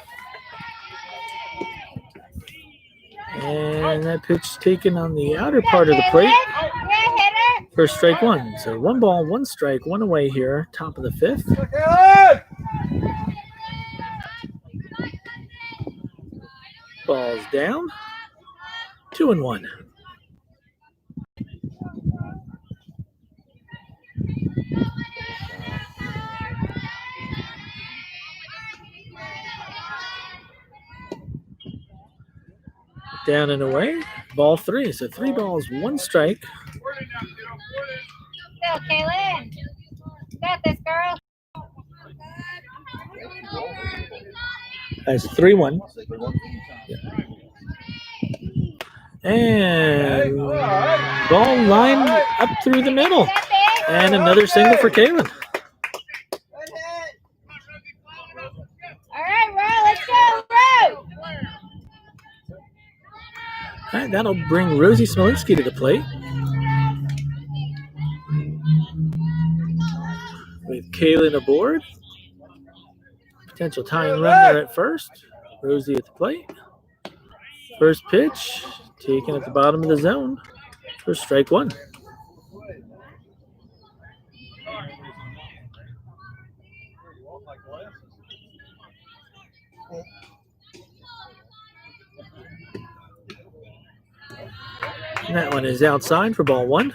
And that pitch taken on the outer part of the plate. First strike 1. So 1 ball, 1 strike, 1 away here, top of the 5th. Ball's down. 2-1. Down and away. Ball 3. So 3 balls, 1 strike. Go, Kaylin. Got this, girl. That's 3-1. And ball line up through the middle. And another single for Kaylin. All right, Ro, let's go, Ro. All right, that'll bring Rosie Smolinski to the plate. With Kaylin aboard. Potential tying run there at first. Rosie at the plate. First pitch, taken at the bottom of the zone for strike 1. And that one is outside for ball 1.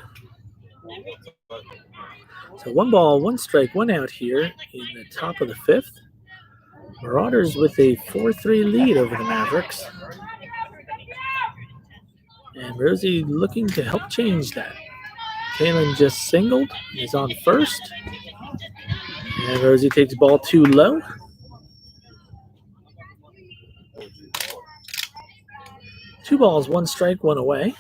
So 1 ball, 1 strike, 1 out here in the top of the 5th. Marauders with a 4-3 lead over the Mavericks. And Rosie looking to help change that. Kaylin just singled, is on first. And Rosie takes ball too low. Two balls, one strike, one away.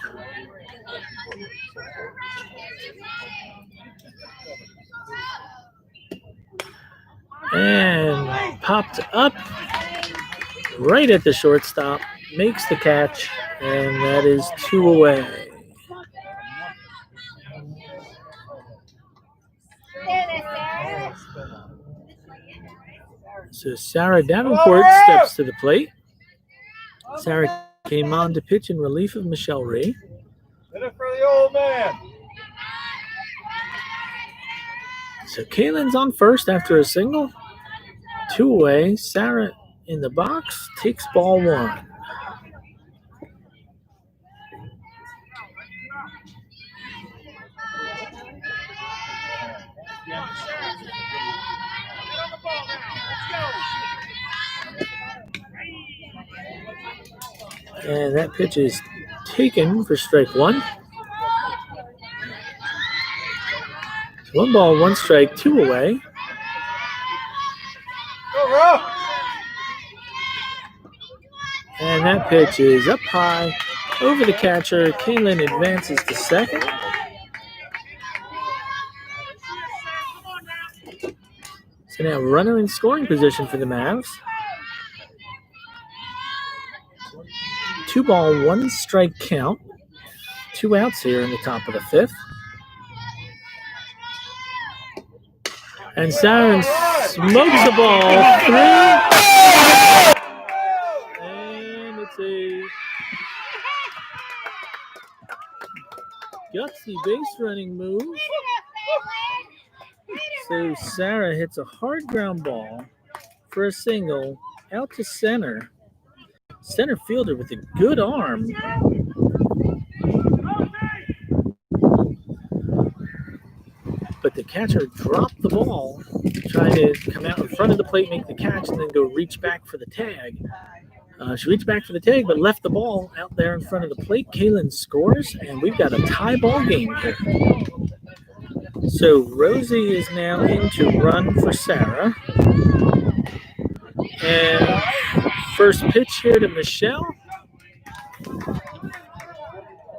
And popped up right at the shortstop. Makes the catch, and that is two away. So Sarah Davenport steps to the plate. Sarah came on to pitch in relief of Michelle Ree. Hit it for the old man. So Kaylin's on first after a single. Two away. Sarah in the box takes ball one. And that pitch is taken for strike one. So 1 ball, 1 strike, 2 away. And that pitch is up high over the catcher. Kaylin advances to second. So now runner in scoring position for the Mavs. 2 ball, 1 strike count. 2 outs here in the top of the fifth. And Siren smokes the ball through. And it's a gutsy base running move. So Sarah hits a hard ground ball for a single out to center. Center fielder with a good arm. But the catcher dropped the ball, trying to come out in front of the plate, make the catch, and then go reach back for the tag. She reached back for the tag, but left the ball out there in front of the plate. Kaylin scores, and we've got a tie ball game here. So Rosie is now in to run for Sarah. And first pitch here to Michelle.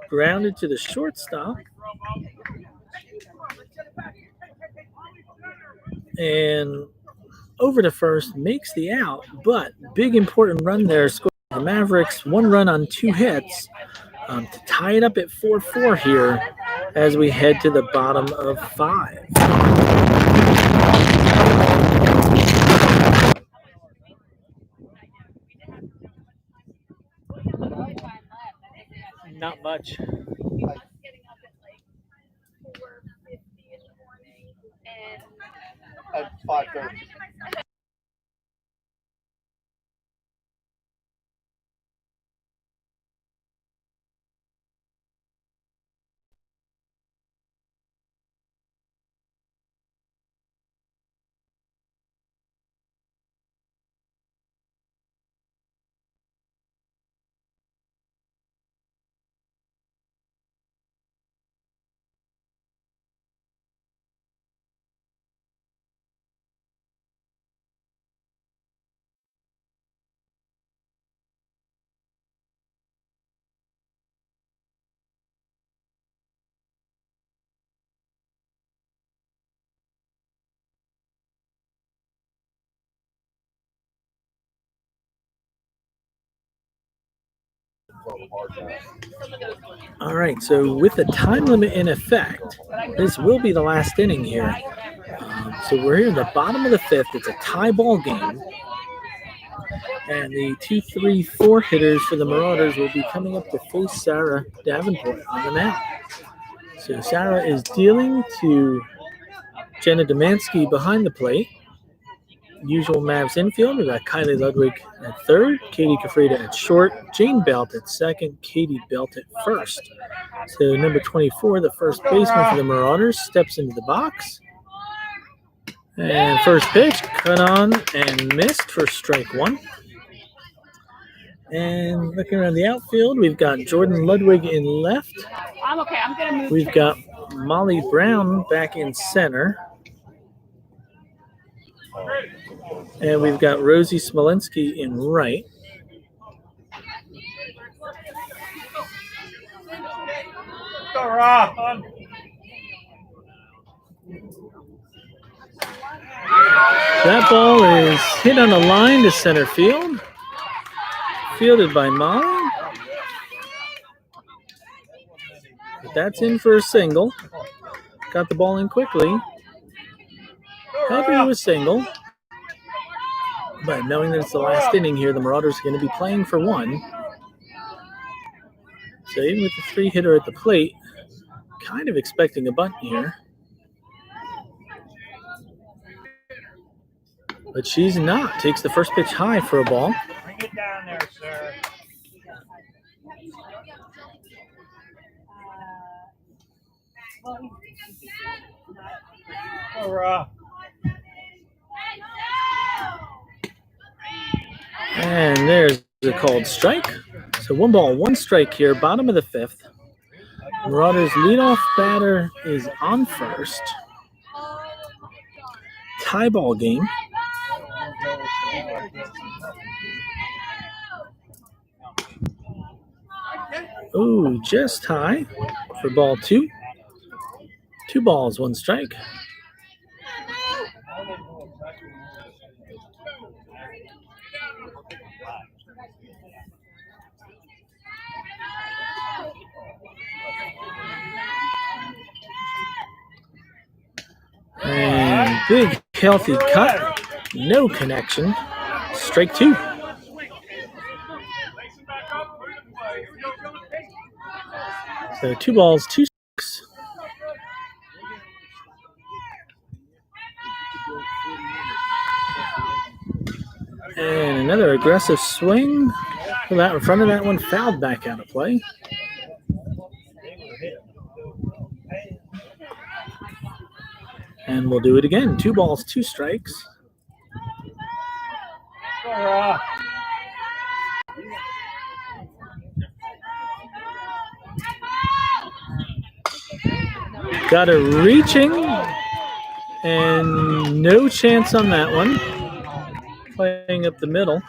Grounded to the shortstop. And over to first, makes the out, but big important run there. Scored the Mavericks, 1 run on 2 hits to tie it up at 4-4 here as we head to the bottom of 5. Not much. At 5:30. All right, so with the time limit in effect, this will be the last inning here. So we're here in the bottom of the fifth. It's a tie ball game. And the 2-3-4 hitters for the Marauders will be coming up to face Sarah Davenport on the mound. So Sarah is dealing to Jenna Domansky behind the plate. Usual Mavs infield. We've got Kylie Ludwig at third, Katie Kafrida at short, Jane Belt at second, Katie Belt at first. So number 24, the first baseman for the Marauders, steps into the box. And first pitch, cut on and missed for strike one. And looking around the outfield, we've got Jordan Ludwig in left. I'm okay. I'm gonna move. We've got Molly Brown back in center. And we've got Rosie Smolenski in right. Go, Ron. That ball is hit on the line to center field. Fielded by Molly. But that's in for a single. Got the ball in quickly. Happy to a single. But knowing that it's the last inning here, the Marauders are going to be playing for one. So even with the three-hitter at the plate, kind of expecting a bunt here. But she's not. Takes the first pitch high for a ball. Bring it down there, sir. Go, Ron. And there's the called strike. So 1-1 strike here, bottom of the fifth. Marauders leadoff batter is on first. Tie ball game. Ooh, just high for ball two. 2 balls, 1 strike. And big, healthy cut. No connection. Strike 2. So 2 balls, 2 strikes. And another aggressive swing. Pull out in front of that one, fouled back out of play. And we'll do it again. 2 balls, 2 strikes. Got her reaching, and no chance on that one. Playing up the middle.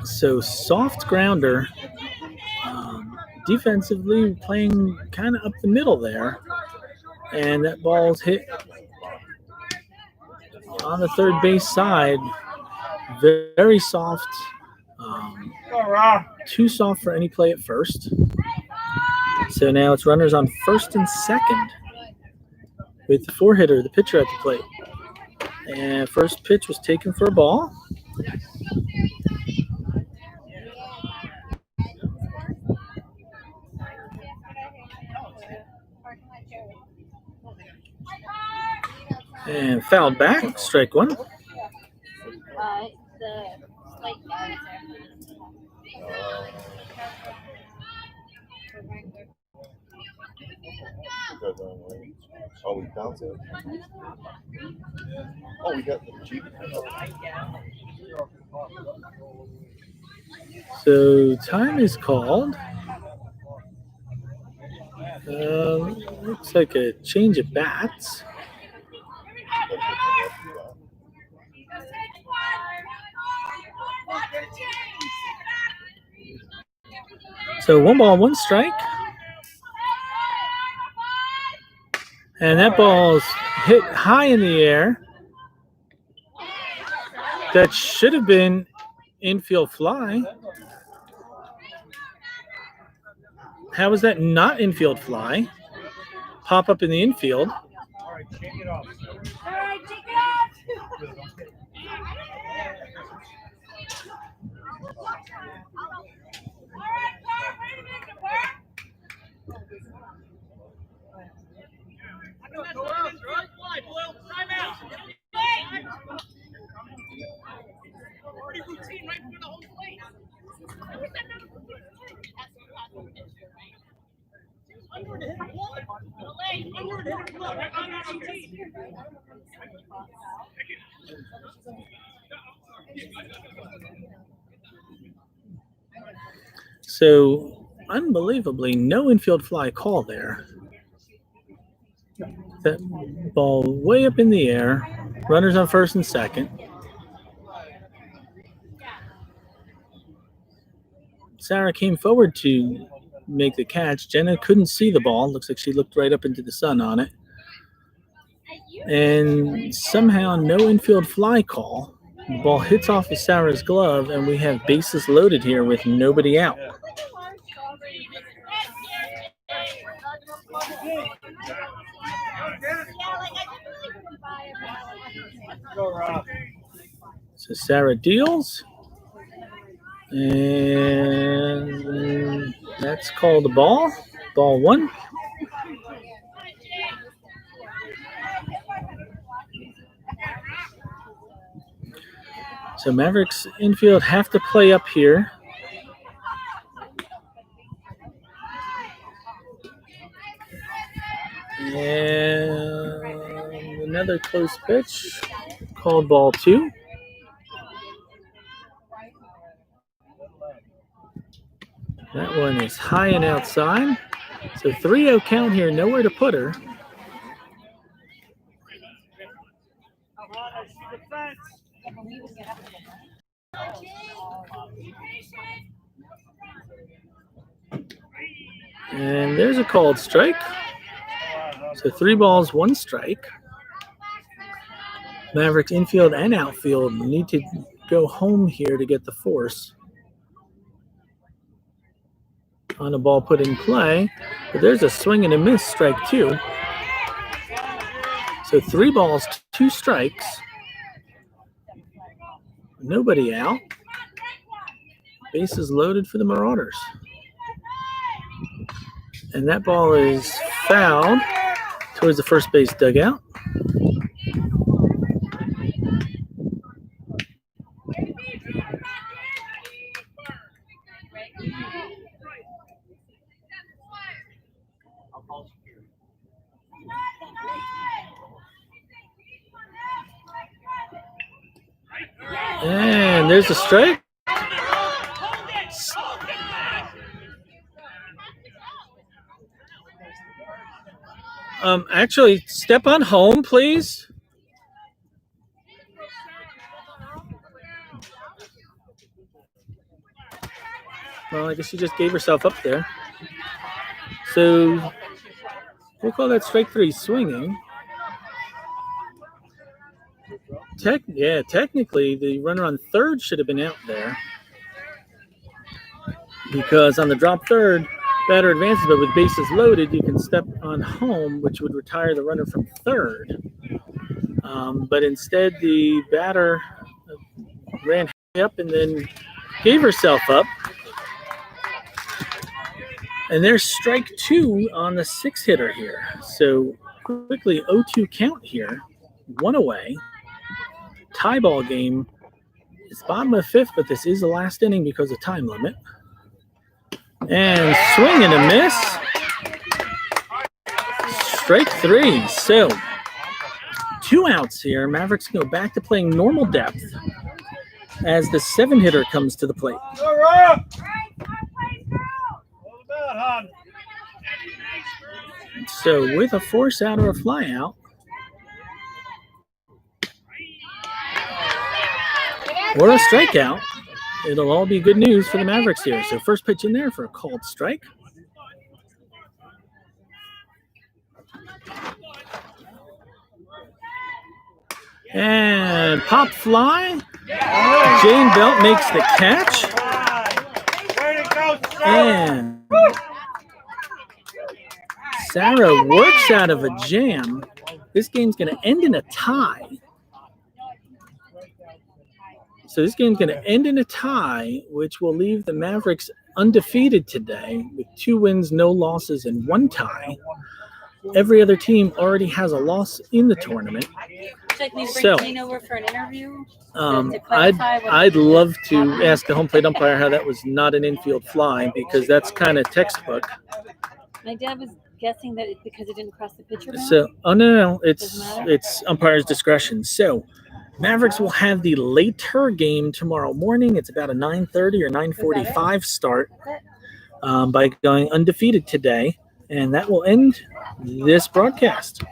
So soft grounder. Defensively playing kind of up the middle there. And that ball's hit on the third base side. Very soft. Too soft for any play at first. So now it's runners on first and second with the 4-hitter, the pitcher at the plate. And first pitch was taken for a ball. And fouled back, strike 1. Oh, we bounced it. Oh, we got the Jeep. So time is called. Looks like a change of bats. So 1 ball, 1 strike. And that ball's hit high in the air. That should have been infield fly. How is that not infield fly? Pop up in the infield. All right, take it off. All right, take it off. So, unbelievably, no infield fly call there. That ball way up in the air. Runners on first and second. Sarah came forward to make the catch. Jenna couldn't see the ball. Looks like she looked right up into the sun on it. And somehow no infield fly call. The ball hits off of Sarah's glove, and we have bases loaded here with nobody out. So Sarah deals. And that's called a ball. Ball one. So Mavericks infield have to play up here. And another close pitch. Called ball two. That one is high and outside. So 3-0 count here, nowhere to put her. And there's a called strike. So 3 balls, 1 strike. Mavericks infield and outfield need to go home here to get the force on a ball put in play. But there's a swing and a miss, strike 2. So 3 balls, 2 strikes. Nobody out. Bases loaded for the Marauders. And that ball is fouled towards the first base dugout. And there's a strike. Actually, step on home, please. Well, I guess she just gave herself up there. So we'll call that strike 3, swinging. Technically, the runner on third should have been out there, because on the drop third, batter advances, but with bases loaded, you can step on home, which would retire the runner from third. But instead, the batter ran up and then gave herself up. And there's strike 2 on the 6-hitter here. So quickly, 0-2 count here, 1 away. Tie ball game. It's bottom of 5th, but this is the last inning because of time limit. And swing and a miss. Strike 3. So 2 outs here. Mavericks go back to playing normal depth as the 7-hitter comes to the plate. So with a force out or a fly out, or a strikeout, it'll all be good news for the Mavericks here. So first pitch in there for a called strike. And pop fly. Jane Belt makes the catch. And Sarah works out of a jam. This game's going to end in a tie. So this game's going to end in a tie, which will leave the Mavericks undefeated today with 2 wins, no losses, and 1 tie. Every other team already has a loss in the tournament. So over for an interview. I'd love to ask the home plate umpire how that was not an infield fly, because that's kind of textbook. My dad was guessing that it's because it didn't cross the pitcher boundary? So, oh no, Doesn't matter? it's umpire's discretion. So, Mavericks will have the later game tomorrow morning. It's about a 9:30 or 9:45 start by going undefeated today, and that will end this broadcast.